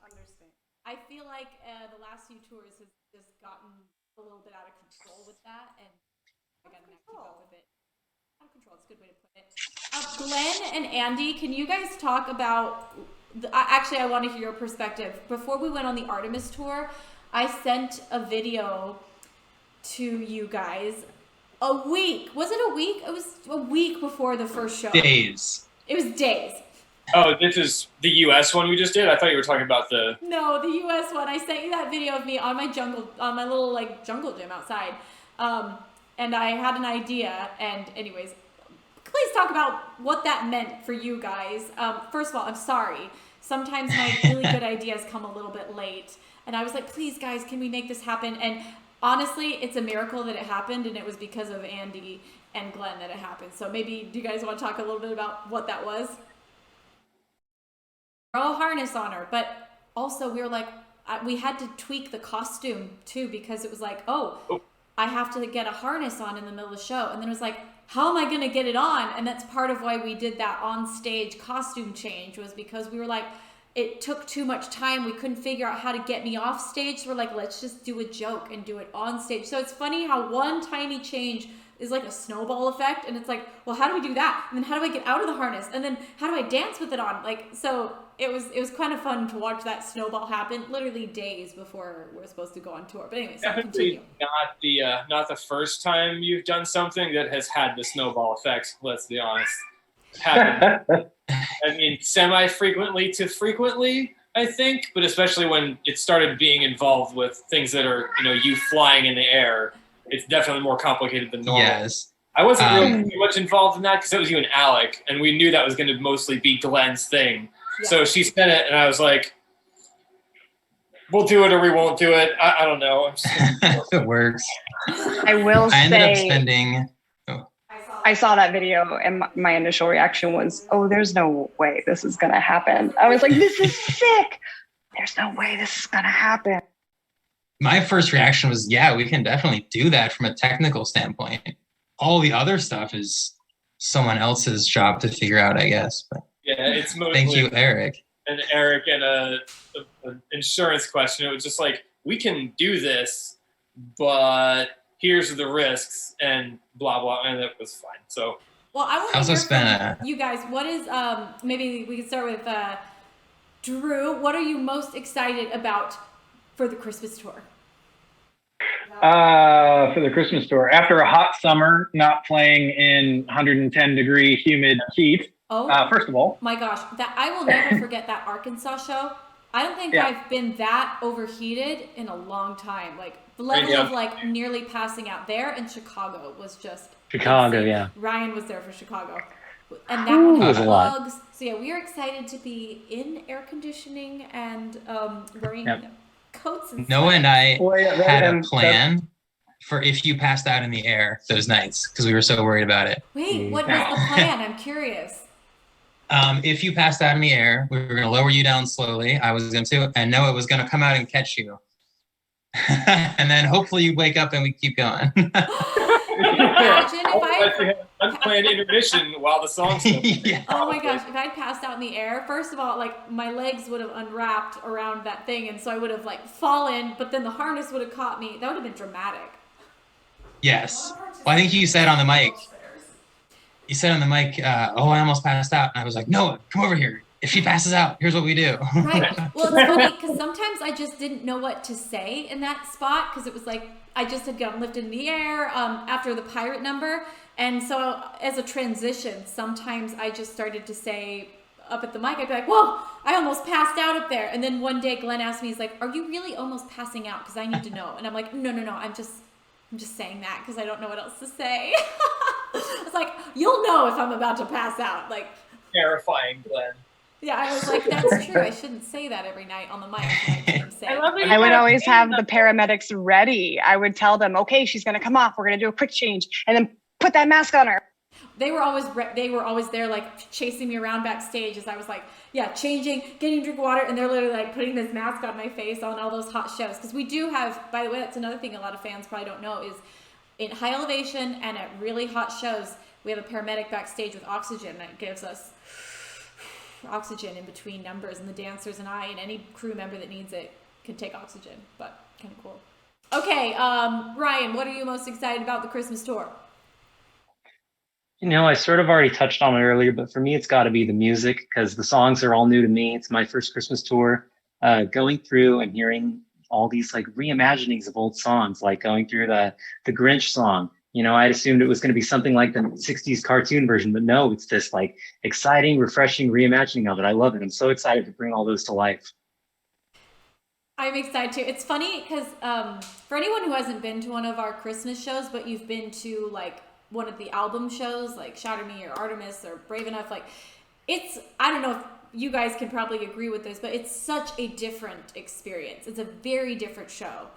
understand. I feel like the last few tours has just gotten a little bit out of control with that, and I gotta keep up with it. Out of control. It's a good way to put it. Glenn and Andy, can you guys talk about? Actually, I want to hear your perspective. Before we went on the Artemis tour, I sent a video to you guys. A week. Was it a week? It was a week before the first show. Days. It was days. Oh, this is the U.S. one we just did? I thought you were talking about the... No, the U.S. one. I sent you that video of me on my little like jungle gym outside. And I had an idea. And anyways, please talk about what that meant for you guys. First of all, I'm sorry. Sometimes my really good ideas come a little bit late. And I was like, please guys, can we make this happen? And honestly, it's a miracle that it happened, and it was because of Andy and Glenn that it happened. So maybe, do you guys want to talk a little bit about what that was? All harness on her, but also we were like, we had to tweak the costume too, because it was like, oh, I have to get a harness on in the middle of the show. And then it was like, how am I going to get it on? And that's part of why we did that on stage costume change, was because we were like, it took too much time. We couldn't figure out how to get me off stage. So we're like, let's just do a joke and do it on stage. So it's funny how one tiny change is like a snowball effect. And it's like, well, how do we do that? And then how do I get out of the harness? And then how do I dance with it on? Like, so it was kind of fun to watch that snowball happen literally days before we're supposed to go on tour. But anyway, so continue. Not the first time you've done something that has had the snowball effect, let's be honest. Happened. I mean, semi-frequently to frequently, I think, but especially when it started being involved with things that are, you flying in the air, it's definitely more complicated than normal. Yes. I wasn't really too much involved in that because it was you and Alec, and we knew that was going to mostly be Glenn's thing. Yeah. So she said it, and I was like, we'll do it or we won't do it. I don't know. If it works. I ended up spending... I saw that video and my initial reaction was, oh, there's no way this is going to happen. I was like, this is sick. There's no way this is going to happen. My first reaction was, yeah, we can definitely do that from a technical standpoint. All the other stuff is someone else's job to figure out, I guess. But yeah, it's mostly... Thank you, Eric. And an insurance question. It was just like, we can do this, but... here's the risks and blah blah, and it was fine. So well, I want to hear from you guys. What is maybe we can start with Drew. What are you most excited about for the Christmas tour? For the Christmas tour, after a hot summer, not playing in 110-degree humid heat. First of all, my gosh, that I will never forget that Arkansas show. I don't think I've been that overheated in a long time. Like the level of like nearly passing out there in Chicago was just Chicago, insane. yeah. Ryan was there for Chicago. And that one was had a lot. bugs. So yeah, we are excited to be in air conditioning and wearing coats and Noah and I had a plan for if you passed out in the air those nights because we were so worried about it. Wait, what was the plan? I'm curious. If you passed out in the air, we were going to lower you down slowly. I was going to, and Noah was going to come out and catch you. And then hopefully you wake up and we keep going. Imagine if I had unplanned intermission while the song's yeah. Oh my gosh, if I'd passed out in the air, first of all, like my legs would have unwrapped around that thing, and so I would have like fallen, but then the harness would have caught me. That would have been dramatic. Yes. Well, I think you said on the mic, oh, I almost passed out. And I was like, Noah, come over here. If she passes out, here's what we do. Right. Well, it's funny because sometimes I just didn't know what to say in that spot because it was like I just had gotten lifted in the air after the pirate number. And so as a transition, sometimes I just started to say up at the mic, I'd be like, whoa, I almost passed out up there. And then one day Glenn asked me, he's like, are you really almost passing out? Because I need to know. And I'm like, no, I'm just saying that because I don't know what else to say. It's like, you'll know if I'm about to pass out. Like terrifying, Glenn. Yeah, I was like, that's true. I shouldn't say that every night on the mic. I would always have the paramedics ready. I would tell them, okay, she's going to come off. We're going to do a quick change and then put that mask on her. They were always there, like chasing me around backstage as I was like, changing, getting a drink of water, and they're literally like putting this mask on my face on all those hot shows. Because we do have, by the way, that's another thing a lot of fans probably don't know is in high elevation and at really hot shows, we have a paramedic backstage with oxygen that gives us oxygen in between numbers, and the dancers and I and any crew member that needs it can take oxygen. But kind of cool. Okay, Ryan, what are you most excited about the Christmas tour? I sort of already touched on it earlier, but for me, it's got to be the music because the songs are all new to me. It's my first Christmas tour. Going through and hearing all these like reimaginings of old songs, like going through the Grinch song. I'd assumed it was going to be something like the 60s cartoon version, but no, it's this like exciting, refreshing reimagining of it. I love it. I'm so excited to bring all those to life. I'm excited too. It's funny because for anyone who hasn't been to one of our Christmas shows, but you've been to like one of the album shows, like Shatter Me or Artemis or Brave Enough, like I don't know if you guys can probably agree with this, but it's such a different experience. It's a very different show.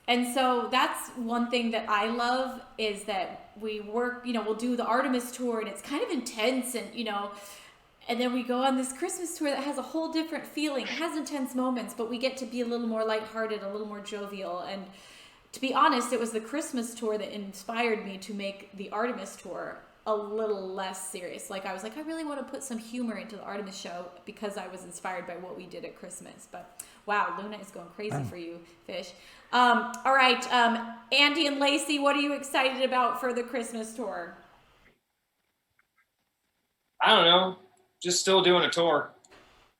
And so that's one thing that I love is that we work, we'll do the Artemis tour and it's kind of intense and, and then we go on this Christmas tour that has a whole different feeling. It has intense moments, but we get to be a little more lighthearted, a little more jovial. And to be honest, it was the Christmas tour that inspired me to make the Artemis tour a little less serious. Like I was like, I really want to put some humor into the Artemis show because I was inspired by what we did at Christmas. But wow, Luna is going crazy for you, Fish. All right, Andy and Lacey, what are you excited about for the Christmas tour? I don't know. Just still doing a tour.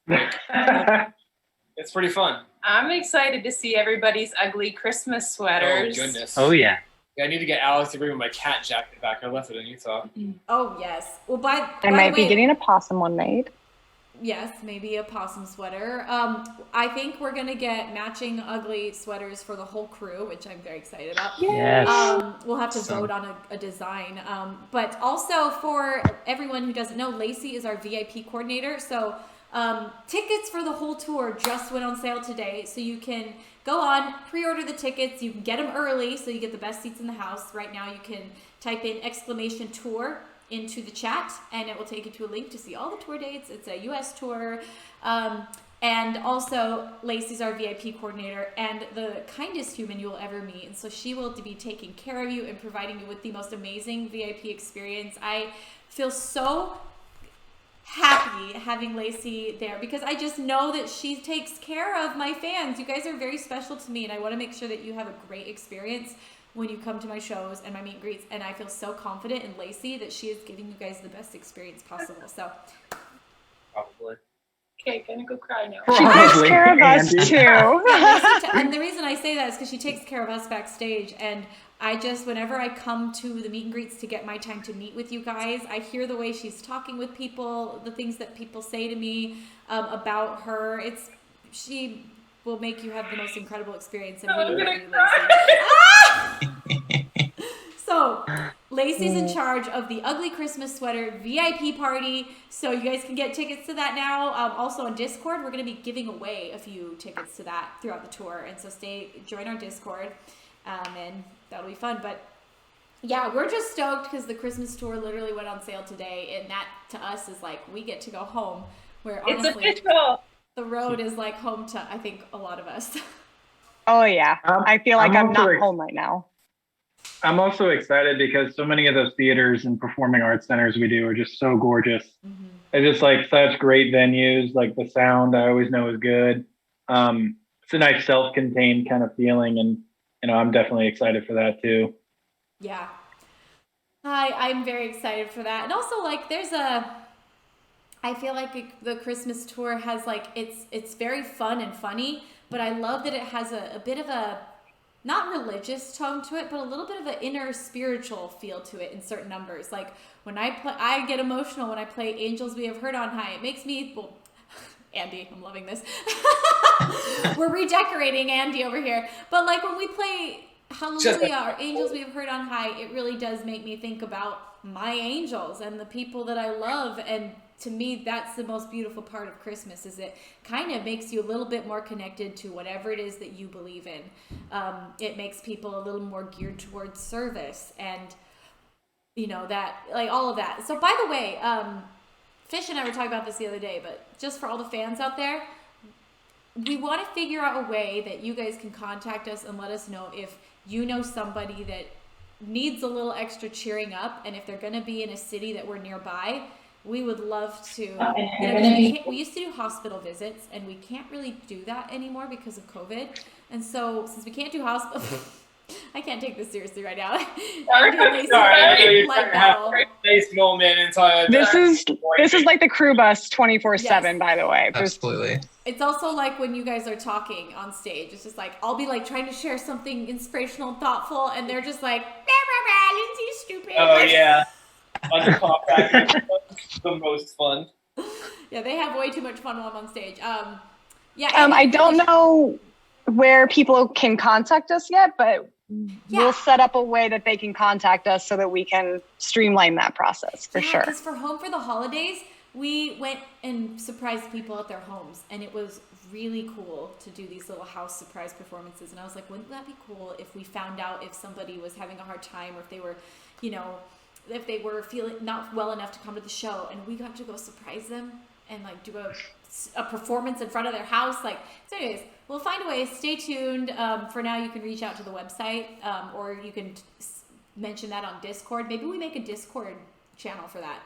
It's pretty fun. I'm excited to see everybody's ugly Christmas sweaters. Oh, goodness. Oh, yeah. I need to get Alex to bring my cat jacket back. I left it in Utah. Oh, yes. Well, I might be getting a possum one made. Yes, maybe a possum sweater. I think we're going to get matching ugly sweaters for the whole crew, which I'm very excited about. Yes. We'll have to vote on a design. But also for everyone who doesn't know, Lacey is our VIP coordinator. So tickets for the whole tour just went on sale today. So you can go on, pre-order the tickets. You can get them early so you get the best seats in the house. Right now you can type in !tour into the chat and it will take you to a link to see all the tour dates. It's a US tour. And also Lacey's our VIP coordinator and the kindest human you will ever meet. And so she will be taking care of you and providing you with the most amazing VIP experience. I feel so happy having Lacey there because I just know that she takes care of my fans. You guys are very special to me and I want to make sure that you have a great experience when you come to my shows and my meet and greets, and I feel so confident in Lacey that she is giving you guys the best experience possible. So Probably. Okay, gonna go cry now. She takes care of us too. And the reason I say that is because she takes care of us backstage, and I just, whenever I come to the meet and greets to get my time to meet with you guys, I hear the way she's talking with people, the things that people say to me about her. She will make you have the most incredible experience. And we love you, Lacey. So, Lacey's in charge of the Ugly Christmas Sweater VIP party. So you guys can get tickets to that now. Also on Discord, we're going to be giving away a few tickets to that throughout the tour. And so join our Discord, and that'll be fun. But yeah, we're just stoked because the Christmas tour literally went on sale today. And that to us is like, we get to go home. Where honestly, it's official. The road is like home to, I think, a lot of us. Oh yeah, I feel like I'm not home right now. I'm also excited because so many of those theaters and performing arts centers we do are just so gorgeous. Mm-hmm. They're just like such great venues. Like the sound I always know is good. It's a nice self-contained kind of feeling, and I'm definitely excited for that too. Yeah, I'm very excited for that, and also like I feel like the Christmas tour has like it's very fun and funny, but I love that it has a bit of a not religious tone to it, but a little bit of an inner spiritual feel to it in certain numbers. Like when I get emotional when I play Angels We Have Heard on High. It makes me, well, Andy, I'm loving this. We're redecorating Andy over here. But like when we play Hallelujah or Angels We Have Heard on High, it really does make me think about my angels and the people that I love. And to me, that's the most beautiful part of Christmas, is it kind of makes you a little bit more connected to whatever it is that you believe in. It makes people a little more geared towards service and, that, like all of that. So by the way, Fish and I were talking about this the other day, but just for all the fans out there, we want to figure out a way that you guys can contact us and let us know if you know somebody that needs a little extra cheering up, and if they're going to be in a city that we're nearby. We would love to, we used to do hospital visits, and we can't really do that anymore because of COVID. And so since we can't do hospital, I can't take this seriously right now. Sorry, nice moment until this is like the crew bus 24/7. By the way, absolutely. It's also like when you guys are talking on stage. It's just like I'll be like trying to share something inspirational and thoughtful, and they're just like, Lindsay's stupid. Oh yeah, under pop back, the most fun. Yeah, they have way too much fun while I'm on stage. I don't know where people can contact us yet, but we'll set up a way that they can contact us so that we can streamline that process for sure. Because for Home for the Holidays, we went and surprised people at their homes, and it was really cool to do these little house surprise performances. And I was like, wouldn't that be cool if we found out if somebody was having a hard time, or if they were, if they were feeling not well enough to come to the show, and we got to go surprise them and like do a performance in front of their house. So anyways, we'll find a way. Stay tuned. For now, you can reach out to the website, or you can mention that on Discord. Maybe we make a Discord channel for that.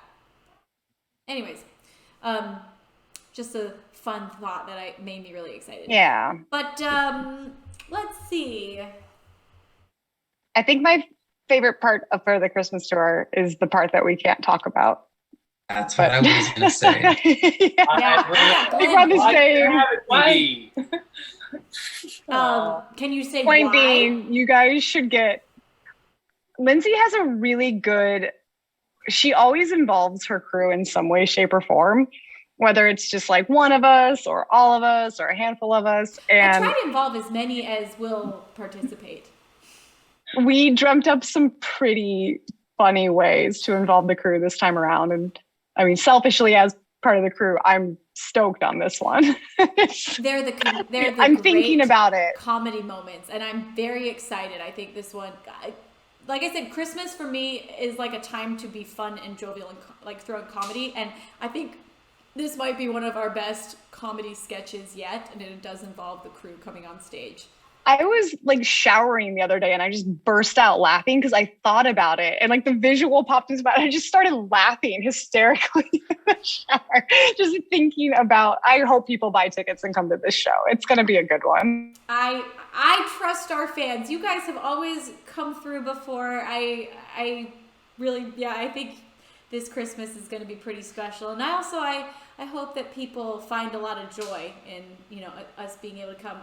Anyways, just a fun thought that made me really excited. Yeah. But let's see. I think my favorite part of For the Christmas Tour is the part that we can't talk about. That's what I was going to say. We brought this Why? Can you say Point why? being, you guys should get... Lindsay has a really good... She always involves her crew in some way, shape, or form, whether it's just like one of us or all of us or a handful of us. And I try to involve as many as will participate. We dreamt up some pretty funny ways to involve the crew this time around. And I mean, selfishly, as part of the crew, I'm stoked on this one. They're the I'm thinking about it. Comedy moments, and I'm very excited. I think this one, like I said, Christmas for me is like a time to be fun and jovial and like throw in comedy. And I think this might be one of our best comedy sketches yet, and it does involve the crew coming on stage. I was like showering the other day and I just burst out laughing because I thought about it, and like the visual popped into my head. I just started laughing hysterically in the shower, just thinking about, I hope people buy tickets and come to this show. It's going to be a good one. I trust our fans. You guys have always come through before. I really, I think this Christmas is going to be pretty special. And I hope that people find a lot of joy in, us being able to come.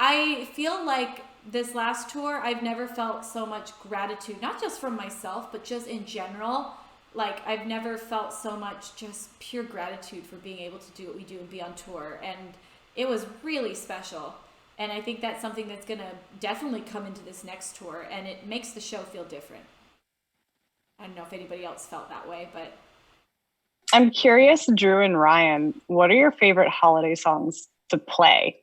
I feel like this last tour, I've never felt so much gratitude, not just from myself, but just in general. Like, I've never felt so much just pure gratitude for being able to do what we do and be on tour. And it was really special. And I think that's something that's going to definitely come into this next tour, and it makes the show feel different. I don't know if anybody else felt that way, but... I'm curious, Drew and Ryan, what are your favorite holiday songs to play?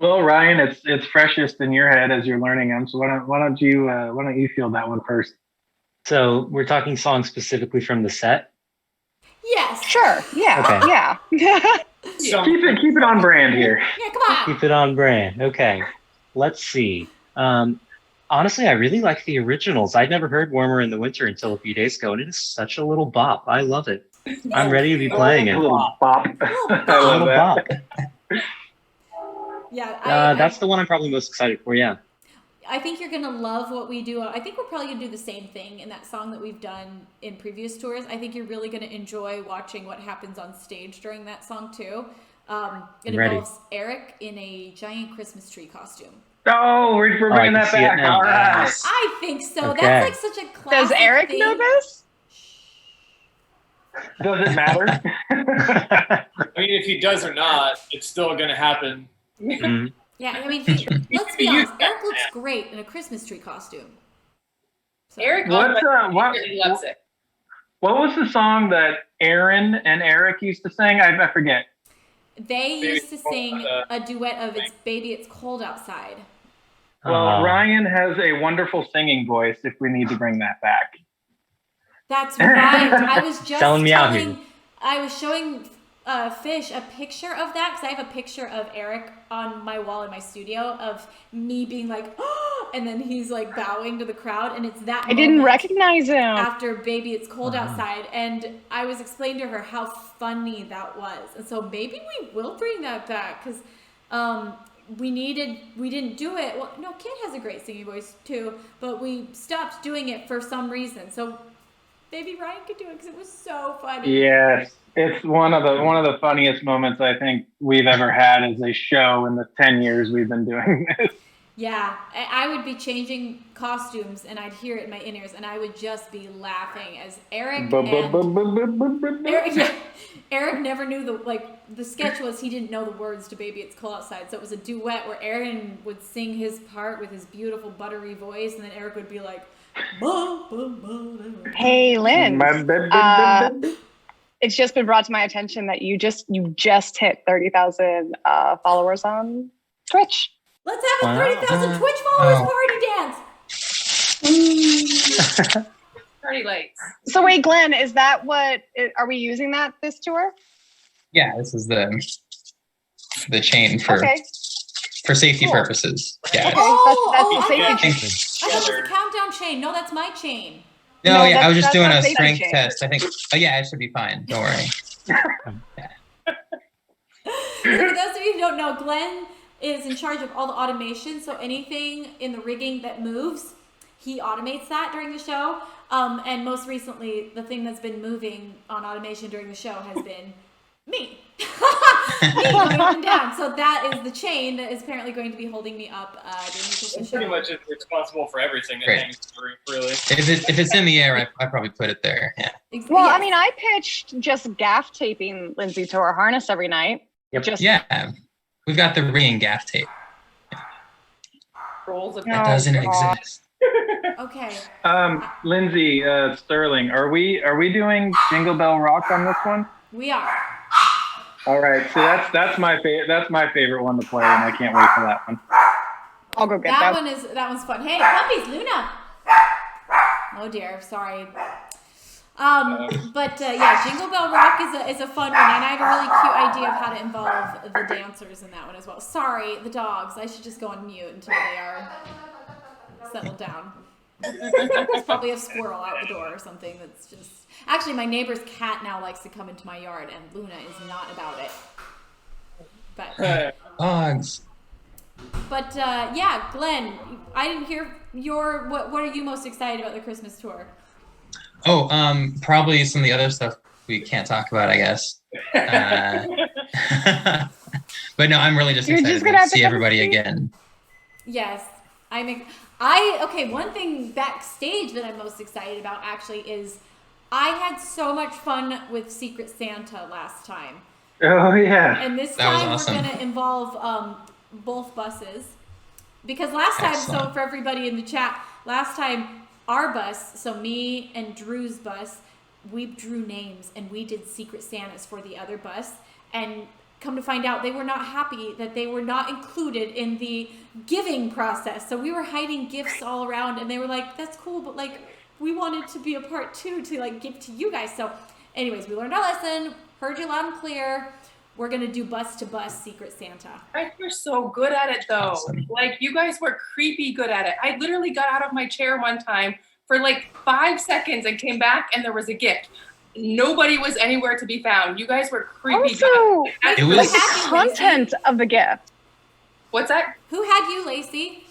Well, Ryan, it's freshest in your head as you're learning them. So why don't you field that one first? So we're talking songs specifically from the set? Yes. Sure. Yeah. Okay. Yeah. So keep it on brand here. Yeah, come on. Keep it on brand. Okay. Let's see. Honestly, I really like the originals. I'd never heard Warmer in the Winter until a few days ago, and it is such a little bop. I love it. I'm ready to be playing it. A little bop. A little bop. Yeah, that's the one I'm probably most excited for, yeah. I think you're going to love what we do. I think we're probably going to do the same thing in that song that we've done in previous tours. I think you're really going to enjoy watching what happens on stage during that song, too. It involves Eric in a giant Christmas tree costume. Oh, we're bringing that back. All right. I think so. Okay. That's like such a classic Does Eric thing. know this? Does it matter? I mean, if he does or not, it's still going to happen. Mm-hmm. Yeah, I mean, let's be honest. Eric looks great in a Christmas tree costume. So. Eric What loves it. What was the song that Aaron and Eric used to sing? I forget. They used to sing a duet of "It's Baby, It's Cold Outside." Well, Ryan has a wonderful singing voice. If we need to bring that back, that's right. I was just Selling me out here. I was showing Fish a picture of that because I have a picture of Eric on my wall in my studio of me being like, oh, and then he's like bowing to the crowd, and it's that. I didn't recognize him after "Baby, It's Cold Outside," and I was explaining to her how funny that was, and so maybe we will bring that back because we didn't do it. Well, no, Kid has a great singing voice too, but we stopped doing it for some reason. So maybe Ryan could do it because it was so funny. Yes, it's one of the funniest moments I think we've ever had as a show in the 10 years we've been doing this. Yeah, I would be changing costumes and I'd hear it in my in-ears and I would just be laughing as Eric Eric never knew the sketch was he didn't know the words to Baby It's Cold Outside. So it was a duet where Aaron would sing his part with his beautiful buttery voice and then Eric would be like, hey, Lynn. It's just been brought to my attention that you just hit 30,000 followers on Twitch. Let's have a 30,000 Twitch followers party dance. Party lights. So wait, Glenn, is that are we using that this tour? Yeah, this is the chain for safety purposes. Yeah. Okay, that's the safety chain. I thought it was a countdown chain. No, that's my chain. No, yeah, I was just doing a strength test. I think. Oh yeah, it should be fine. Don't worry. So for those of you who don't know, Glenn is in charge of all the automation. So anything in the rigging that moves, he automates that during the show. And most recently, the thing that's been moving on automation during the show has been me. Me going up and down. So that is the chain that is apparently going to be holding me up during the Christmas show. Pretty much responsible for everything that hangs through, really. If it's in the air, I probably put it there. Yeah. Well, I mean, I pitched just gaff taping Lindsey to her harness every night. Yep. Yeah. We've got the ring gaff tape. Rolls of that doesn't exist. Okay. Lindsey Stirling, are we doing Jingle Bell Rock on this one? We are. All right, so that's my favorite one to play, and I can't wait for that one. I'll go get that. That one's fun. Hey, puppies, Luna. Oh dear, sorry. But yeah, Jingle Bell Rock is a fun one, and I have a really cute idea of how to involve the dancers in that one as well. Sorry, the dogs. I should just go on mute until they are settled down. There's probably a squirrel out the door or something that's just... Actually, my neighbor's cat now likes to come into my yard, and Luna is not about it. But dogs. But yeah, Glenn, I didn't hear what are you most excited about the Christmas tour? Oh, probably some of the other stuff we can't talk about, I guess. But no, I'm really just excited to see everybody again. Yes, okay, one thing backstage that I'm most excited about actually is I had so much fun with Secret Santa last time. Oh yeah. And this time we're going to involve both buses. Because last time, so for everybody in the chat, last time our bus, so me and Drew's bus, we drew names and we did Secret Santas for the other bus. And come to find out, they were not happy that they were not included in the giving process. So we were hiding gifts all around, and they were like, that's cool, but like, we wanted to be a part too, to like give to you guys. So anyways, we learned our lesson, heard you loud and clear. We're going to do bus to bus Secret Santa. You guys were so good at it though. Awesome. Like you guys were creepy good at it. I literally got out of my chair one time for like 5 seconds and came back and there was a gift. Nobody was anywhere to be found. You guys were creepy good. It was the content of the gift. What's that? Who had you, Lacey?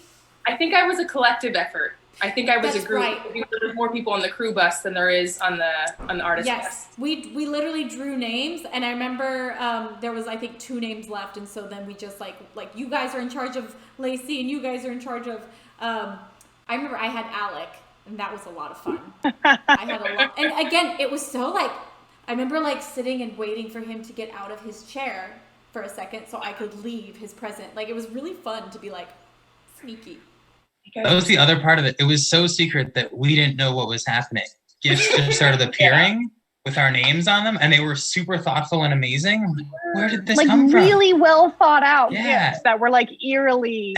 I think I was a collective effort. I think I was That's a group. right. There's more people on the crew bus than there is on the artist bus. Yes, we literally drew names, and I remember there was I think 2 names left, and so then we just like you guys are in charge of Lacey, and you guys are in charge of. I remember I had Alec, and that was a lot of fun. I had a lot, and again, it was so like I remember like sitting and waiting for him to get out of his chair for a second so I could leave his present. Like it was really fun to be like sneaky. That was the other part of it. It was so secret that we didn't know what was happening. Gifts just started appearing with our names on them, and they were super thoughtful and amazing. Where did this come from? Like really well thought out gifts that were like eerily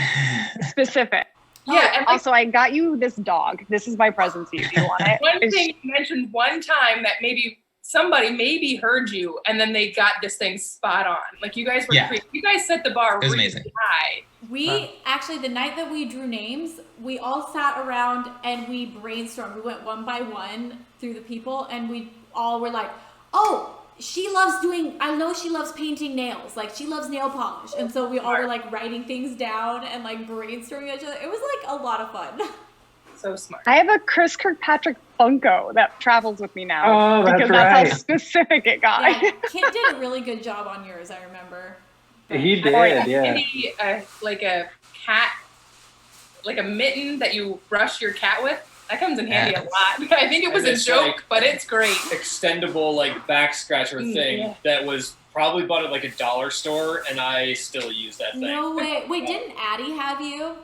specific. Yeah. And also, I got you this dog. This is my present to you. Do you want it? One thing you mentioned one time that maybe somebody heard you, and then they got this thing spot on. Like you guys were creepy. You guys set the bar really amazing. high. We actually, the night that we drew names, we all sat around and we brainstormed. We went one by one through the people, and we all were like, oh, she loves I know she loves painting nails. Like, she loves nail polish. And so we all were, like, writing things down and, like, brainstorming each other. It was, like, a lot of fun. So smart. I have a Chris Kirkpatrick Funko that travels with me now. Oh, that's because right. that's how specific it got. Yeah, Kit did a really good job on yours, I remember. He did, yeah. Andy, like a cat, like a mitten that you brush your cat with. That comes in handy a lot. I think it was a joke, but it's great. Extendable, like, back scratcher thing that was probably bought at, like, a dollar store, and I still use that thing. No way. Wait, didn't Addie have you?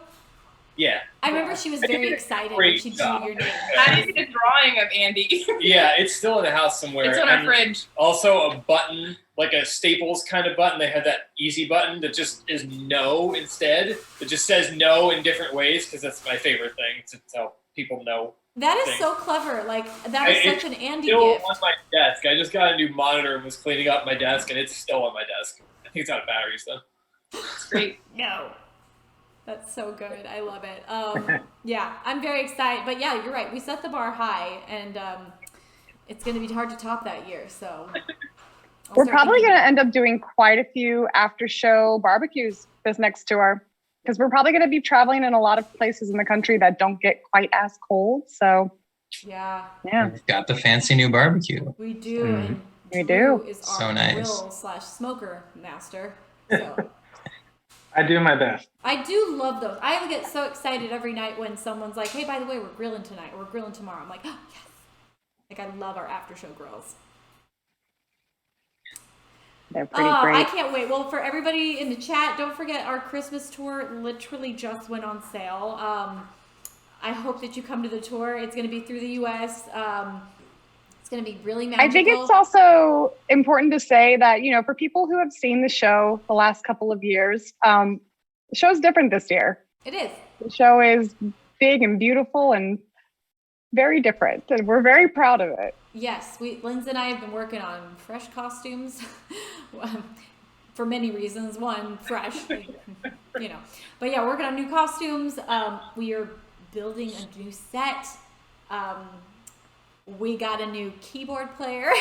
Yeah. I remember she was very excited when she drew your name. Addie did a drawing of Andy. Yeah, it's still in the house somewhere. It's on our fridge. Also, a button, like a Staples kind of button. They have that easy button that just is no instead. It just says no in different ways, because that's my favorite thing, to tell people no. That is things. so clever. Like, that is such an Andy still gift. on my desk. I just got a new monitor and was cleaning up my desk, and it's still on my desk. I think it's out of batteries, though. It's great. No. That's so good. I love it. Yeah, I'm very excited. But yeah, you're right. We set the bar high, and it's going to be hard to top that year. So we're probably going to end up doing quite a few after-show barbecues this next tour, because we're probably going to be traveling in a lot of places in the country that don't get quite as cold. So yeah, We've got the fancy new barbecue. we do. And We Drew do. is So our nice. grill/smoker master. So I do my best. I do love those. I get so excited every night when someone's like, "Hey, by the way, we're grilling tonight, or we're grilling tomorrow." I'm like, "Oh, yes!" Like, I love our after-show grills. they're pretty I great. can't wait. Well, for everybody in the chat, don't forget our Christmas tour literally just went on sale. I hope that you come to the tour. It's going to be through the U.S. It's going to be really magical. I think it's also important to say that, you know, for people who have seen the show the last couple of years, the show's different this year. It is. The show is big and beautiful and very different, and we're very proud of it. Yes, Lindsay and I have been working on fresh costumes for many reasons. One, fresh, you know. But yeah, working on new costumes. We are building a new set. We got a new keyboard player.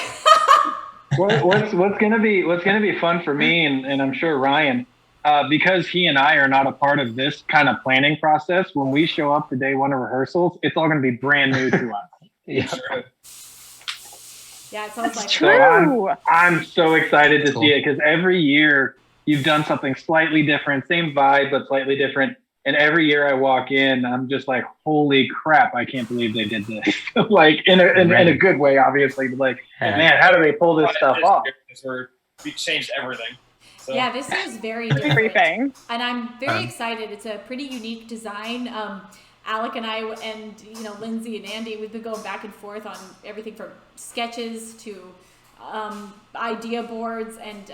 What's gonna be fun for me, and I'm sure Ryan, because he and I are not a part of this kind of planning process. When we show up to day one of rehearsals, it's all gonna be brand new to us. Yeah. Yeah, it sounds like True. So I'm so excited to see it, because every year you've done something slightly different, same vibe but slightly different. And every year I walk in, I'm just like, holy crap, I can't believe they did this. Like, in a good way, obviously, but like, man, how do they pull this stuff off? We changed everything. So. Yeah, this is very different. Everything. And I'm very excited. It's a pretty unique design. Alec and I, and Lindsay and Andy, we've been going back and forth on everything from sketches to idea boards, and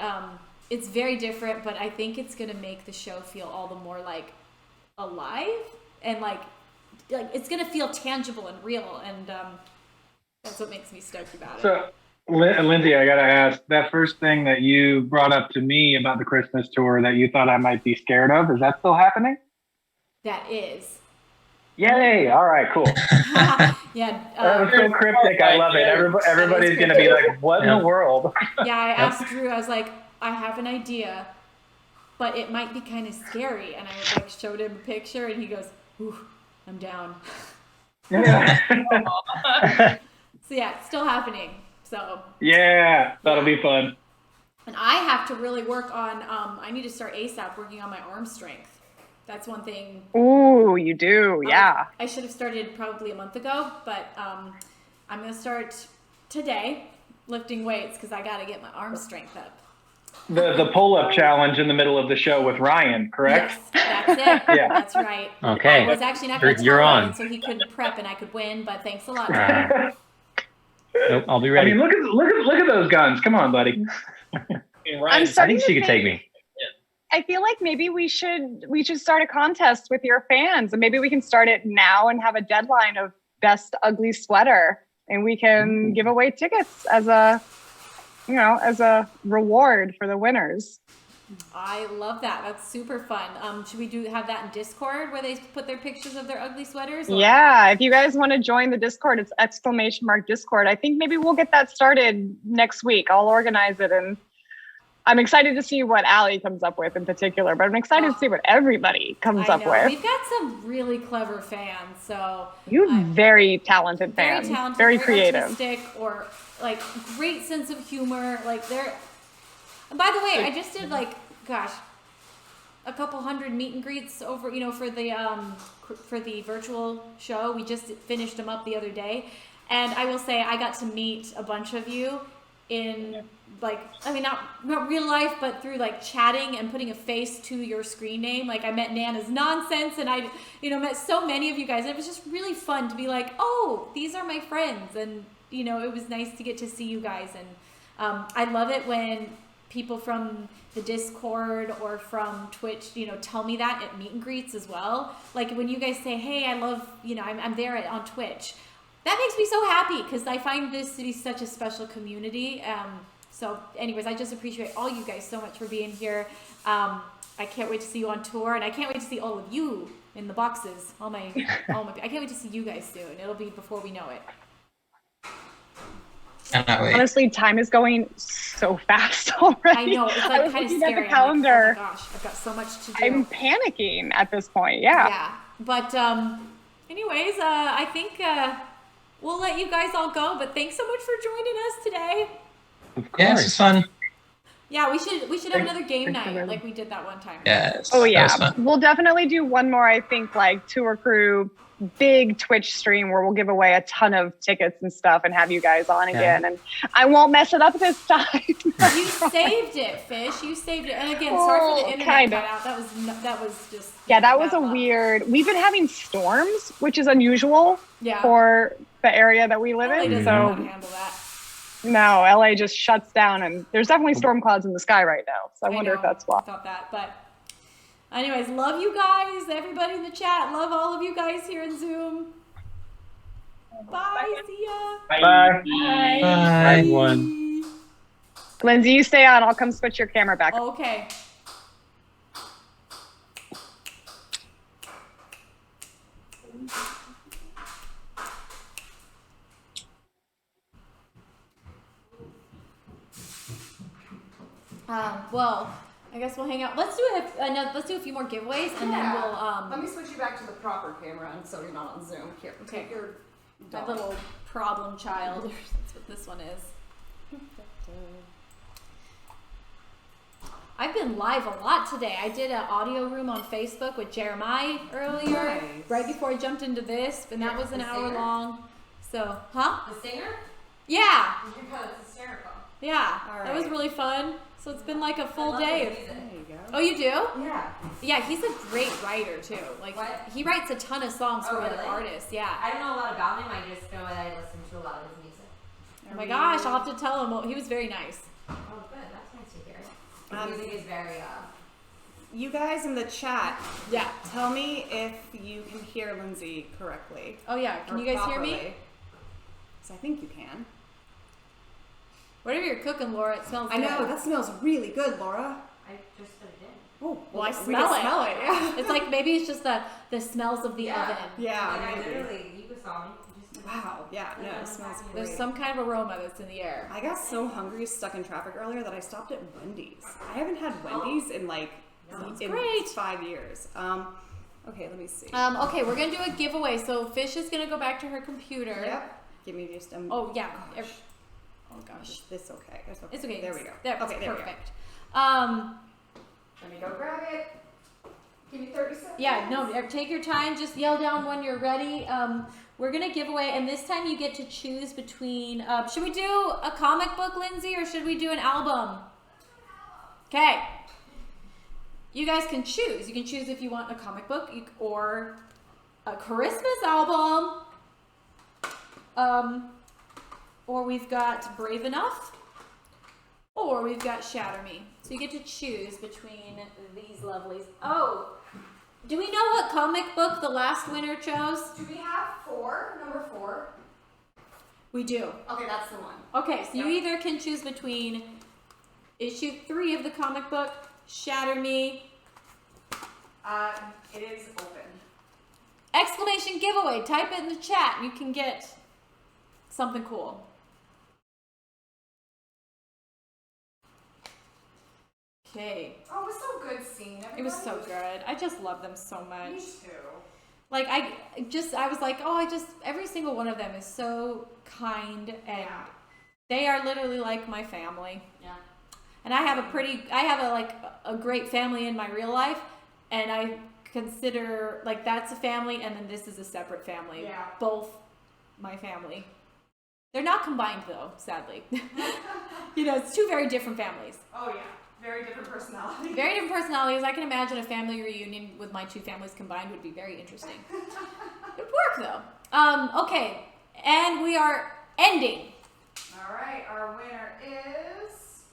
it's very different. But I think it's going to make the show feel all the more like alive, and like it's going to feel tangible and real, and that's what makes me stoked about it. So, Lindsay, I gotta ask, that first thing that you brought up to me about the Christmas tour that you thought I might be scared of, is that still happening? That is. Yay! All right, cool. Yeah. That was so cryptic. I love it. Everybody's gonna be like, "What in the world?" Yeah, I asked Drew. I was like, "I have an idea, but it might be kind of scary." And I like showed him a picture, and he goes, "Ooh, I'm down." Yeah. So yeah, it's still happening. So. Yeah, that'll be fun. And I have to really work on. I need to start ASAP working on my arm strength. That's one thing. Ooh, you do, yeah. I should have started probably a month ago, but I'm going to start today lifting weights because I got to get my arm strength up. The pull-up challenge in the middle of the show with Ryan, correct? Yes, that's it. Yeah. That's right. Okay. I was actually not going to You're tell on. Ryan so he couldn't prep and I could win, but thanks a lot. Nope, I'll be I ready. mean, look at those guns. Come on, buddy. I'm starting I think she to could take me. I feel like maybe we should start a contest with your fans, and maybe we can start it now and have a deadline of best ugly sweater, and we can give away tickets as a reward for the winners. I love that. That's super fun. Should we have that in Discord where they put their pictures of their ugly sweaters? Or? Yeah, if you guys want to join the Discord, it's !Discord. I think maybe we'll get that started next week. I'll organize it, and I'm excited to see what Allie comes up with in particular, but I'm excited to see what everybody comes up with. We've got some really clever fans, so you have very talented fans, very creative, artistic, or like great sense of humor. Like they're. And by the way, I just did a couple hundred meet and greets over, for the virtual show. We just finished them up the other day, and I will say I got to meet a bunch of you in not real life, but through chatting and putting a face to your screen name. Like I met Nana's Nonsense, and I met so many of you guys. And it was just really fun to be like, oh, these are my friends, and it was nice to get to see you guys. And I love it when people from the Discord or from Twitch, tell me that at meet and greets as well. Like when you guys say, hey, I love, I'm there on Twitch. That makes me so happy because I find this to be such a special community. So anyways, I just appreciate all you guys so much for being here. I can't wait to see you on tour, and I can't wait to see all of you in the boxes. I can't wait to see you guys soon. It'll be before we know it. Honestly, time is going so fast already. I know, it's kind of scary. At the calendar. Oh my gosh, I've got so much to do. I'm panicking at this point. Yeah. But anyways, I think we'll let you guys all go. But thanks so much for joining us today. Yeah, it was fun. Yeah, we should have another game night like we did that one time. Yes. Oh yeah, we'll definitely do one more. I think tour crew big Twitch stream where we'll give away a ton of tickets and stuff and have you guys on again. And I won't mess it up this time. You saved it, Fish. You saved it. And again, sorry for the internet cut out. That was just that was a weird. We've been having storms, which is unusual for the area that we live in. So know how to handle that. No, LA just shuts down, and there's definitely storm clouds in the sky right now. So I wonder if that's why. I thought that, but anyways, love you guys, everybody in the chat. Love all of you guys here in Zoom. Bye. See ya. Bye. Bye. Everyone. Lindsay, you stay on. I'll come switch your camera back. Okay. Well, I guess we'll hang out. Let's do a few more giveaways, and then we'll. Let me switch you back to the proper camera, and so you're not on Zoom. Here, take your my little problem child. That's what this one is. I've been live a lot today. I did an audio room on Facebook with Jeremiah earlier, right before I jumped into this, and that was an hour long. So, The singer? Yeah. You got it hysterical. Yeah, that was really fun. So it's been like a full day. There you go. Oh, you do? Yeah. Yeah, he's a great writer too. Like he writes a ton of songs for other artists. Yeah. I don't know a lot about him. I just know that I listen to a lot of his music. Oh my gosh, I'll have to tell him. Well, he was very nice. Oh, good. That's nice to hear. His music is very. You guys in the chat, yeah, tell me if you can hear Lindsay correctly. Oh yeah, can you guys hear me? So I think you can. Whatever you're cooking, Laura, it smells good. I know, that smells really good, Laura. I just put it in. Oh, well, I smell it. Yeah. It's like maybe it's just the smells of the oven. Yeah, like I literally, you saw me. Wow, yeah, no, it smells great. There's some kind of aroma that's in the air. I got so hungry stuck in traffic earlier that I stopped at Wendy's. I haven't had Wendy's in like 5 years. Okay, let me see. Okay, we're gonna do a giveaway. So Fish is gonna go back to her computer. Yep. Give me just a. Oh yeah. Oh gosh, this okay. It's okay. There we go. Okay, there perfect. Let me go grab it. Give me 30 seconds. Yeah, no, take your time. Just yell down when you're ready. We're gonna give away, and this time you get to choose between. Should we do a comic book, Lindsay, or should we do an album? Okay. You guys can choose. You can choose if you want a comic book or a Christmas album. Or we've got Brave Enough, or we've got Shatter Me. So you get to choose between these lovelies. Oh, do we know what comic book the last winner chose? Do we have number 4? We do. Okay, that's the one. Okay, so you either can choose between issue 3 of the comic book Shatter Me. It is open. Exclamation giveaway. Type it in the chat. You can get something cool. Okay. Oh, it was so good seeing everybody. It was so good. I just love them so much. Me too. Like I was like, oh, every single one of them is so kind, and they are literally like my family. Yeah. And I have a great family in my real life, and I consider like that's a family, and then this is a separate family. Yeah. Both my family. They're not combined though, sadly. You know, it's two very different families. Oh yeah. Very different personalities. Very different personalities. I can imagine a family reunion with my two families combined would be very interesting. It would work though. Okay, and we are ending. All right, our winner is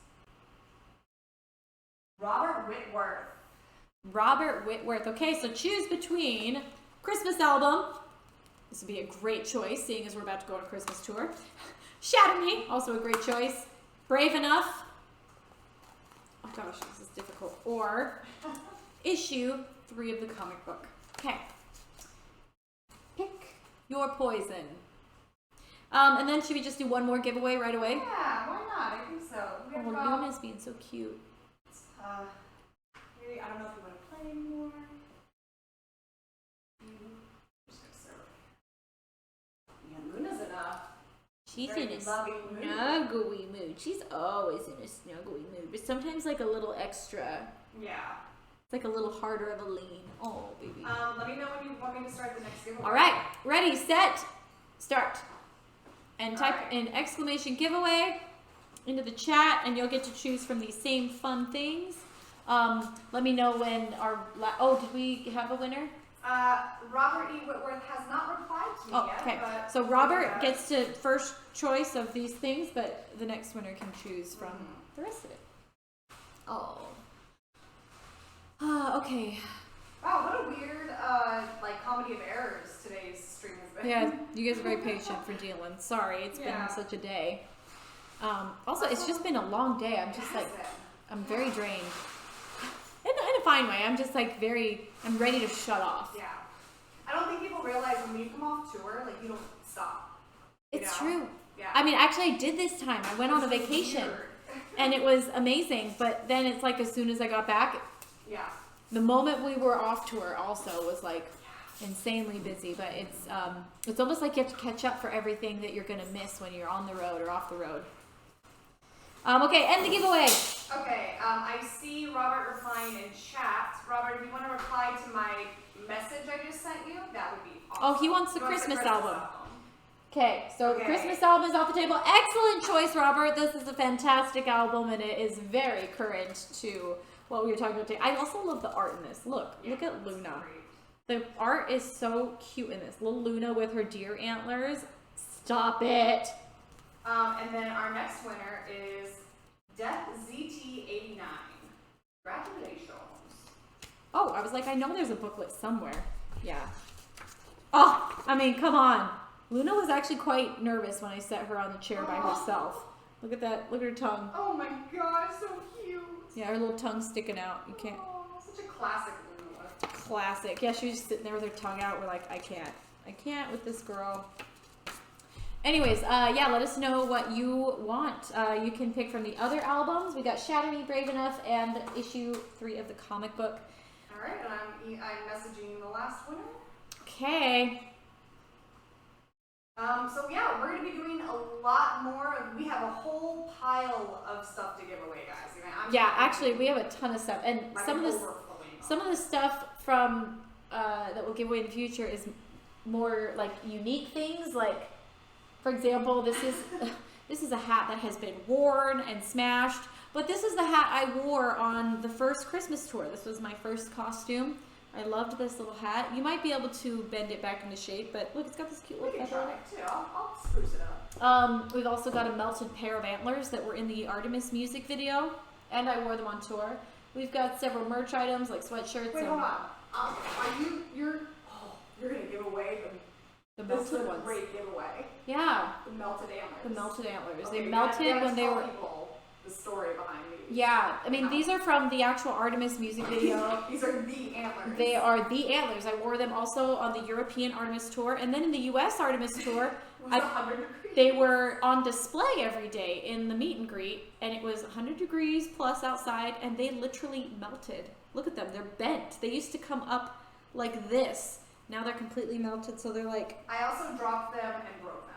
Robert Whitworth. Robert Whitworth. Okay, so choose between Christmas album. This would be a great choice, seeing as we're about to go on a Christmas tour. Shatter Me, also a great choice. Brave Enough. Oh gosh, this is difficult. Or issue 3 of the comic book. Okay. Pick your poison. And then should we just do one more giveaway right away? Yeah, why not? I think so. We have Luna's being so cute. Maybe, I don't know if you want to play anymore. Yeah, Luna's enough. She's Very in a loving mood. snuggly mood. She's always in a snuggly mood, but sometimes like a little extra. Yeah. It's like a little harder of a lean. Oh, baby. Let me know when you want me to start the next giveaway. All right, ready, set, start. And type in exclamation giveaway into the chat, and you'll get to choose from these same fun things. Let me know when our did we have a winner? Robert E. Whitworth has not replied to me yet. Okay. But So Robert gets to first choice of these things, but the next winner can choose from the rest of it. Oh. Okay. Wow, what a weird like comedy of errors today's stream has been. Yeah, you guys are very patient for dealing. Sorry, it's been such a day. Also, it's just been a long day. I'm just like, I'm very drained. In a fine way. I'm just like I'm ready to shut off. Yeah. I don't think people realize when you come off tour, like you don't stop. It's true. Yeah. I mean, actually I did this time. I went on a vacation and it was amazing, but then it's like as soon as I got back, the moment we were off tour also was like insanely busy, but it's almost like you have to catch up for everything that you're going to miss when you're on the road or off the road. Okay, end the giveaway. Okay, I see Robert replying in chat. Robert, if you want to reply to my message I just sent you, that would be awesome. Oh, he wants the Christmas album. Okay, so the Christmas album is off the table. Excellent choice, Robert. This is a fantastic album, and it is very current to what we were talking about today. I also love the art in this. Look at Luna. The art is so cute in this. Little Luna with her deer antlers. Stop it. And then our next winner is Death ZT89. Congratulations. Oh, I was like, I know there's a booklet somewhere. Yeah. Oh, I mean, come on. Luna was actually quite nervous when I set her on the chair by herself. Look at that. Look at her tongue. Oh my god, so cute. Yeah, her little tongue's sticking out. You can't. Oh, such a classic Luna. Classic. Yeah, she was just sitting there with her tongue out. We're like, I can't with this girl. Anyways, yeah, let us know what you want. You can pick from the other albums. We got Shatter Me, Brave Enough, and issue 3 of the comic book. All right, and I'm messaging the last winner. Okay. So yeah, we're gonna be doing a lot more. We have a whole pile of stuff to give away, guys. I mean, Actually, we have a ton of stuff, and some of the stuff from that we'll give away in the future is more like unique things. Like, for example, this is a hat that has been worn and smashed, but this is the hat I wore on the first Christmas tour. This was my first costume. I loved this little hat. You might be able to bend it back into shape, but look, it's got this cute little feather on it. Too. I'll spruce it up. We've also got a melted pair of antlers that were in the Artemis music video, and I wore them on tour. We've got several merch items like sweatshirts. Wait, hold on. You're gonna give away the melted ones. Great giveaway. Yeah. The melted antlers. The melted antlers. Okay, they melted when they were. People the story behind these. Yeah, I mean, these are from the actual Artemis music video. These are the antlers. They are the antlers. I wore them also on the European Artemis tour, and then in the U.S. Artemis tour, they were on display every day in the meet and greet, and it was 100 degrees plus outside, and they literally melted. Look at them. They're bent. They used to come up like this. Now they're completely melted, so they're like... I also dropped them and broke them.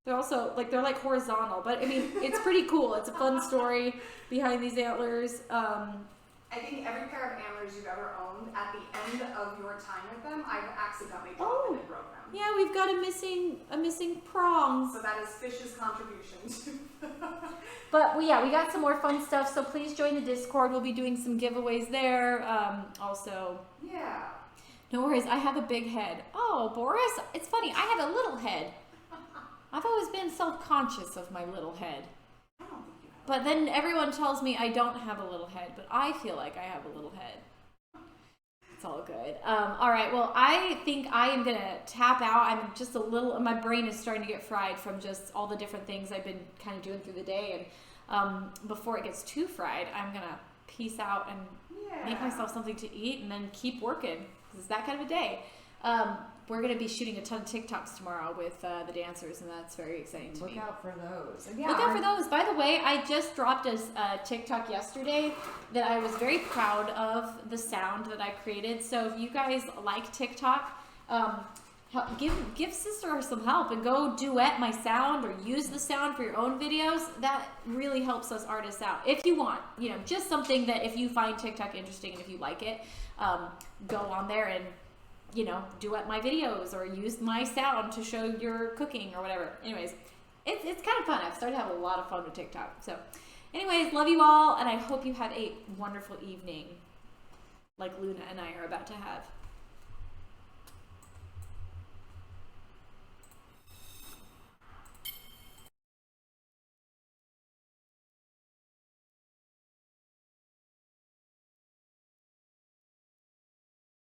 They're also, like, they're like horizontal, but I mean, it's pretty cool. It's a fun story behind these antlers. I think every pair of antlers you've ever owned, at the end of your time with them, I've accidentally dropped them and broke them. Yeah, we've got a missing prong. So that is Fish's contribution. But we got some more fun stuff, so please join the Discord. We'll be doing some giveaways there. Also, yeah. No worries, I have a big head. Oh, Boris, it's funny, I have a little head. I've always been self-conscious of my little head. I don't think you have. But then everyone tells me I don't have a little head, but I feel like I have a little head. It's all good. All right, well, I think I am going to tap out. I'm just my brain is starting to get fried from just all the different things I've been kind of doing through the day. And before it gets too fried, I'm going to peace out and make myself something to eat and then keep working. It's that kind of a day. We're going to be shooting a ton of TikToks tomorrow with the dancers, and that's very exciting to me. Look out for those. Look out for those. By the way, I just dropped a TikTok yesterday that I was very proud of the sound that I created. So if you guys like TikTok, give sister some help and go duet my sound or use the sound for your own videos. That really helps us artists out. If you want, just something that if you find TikTok interesting and if you like it, go on there and duet my videos or use my sound to show your cooking or whatever. Anyways, it's kind of fun. I've started to have a lot of fun with TikTok. So anyways, love you all, and I hope you have a wonderful evening like Luna and I are about to have.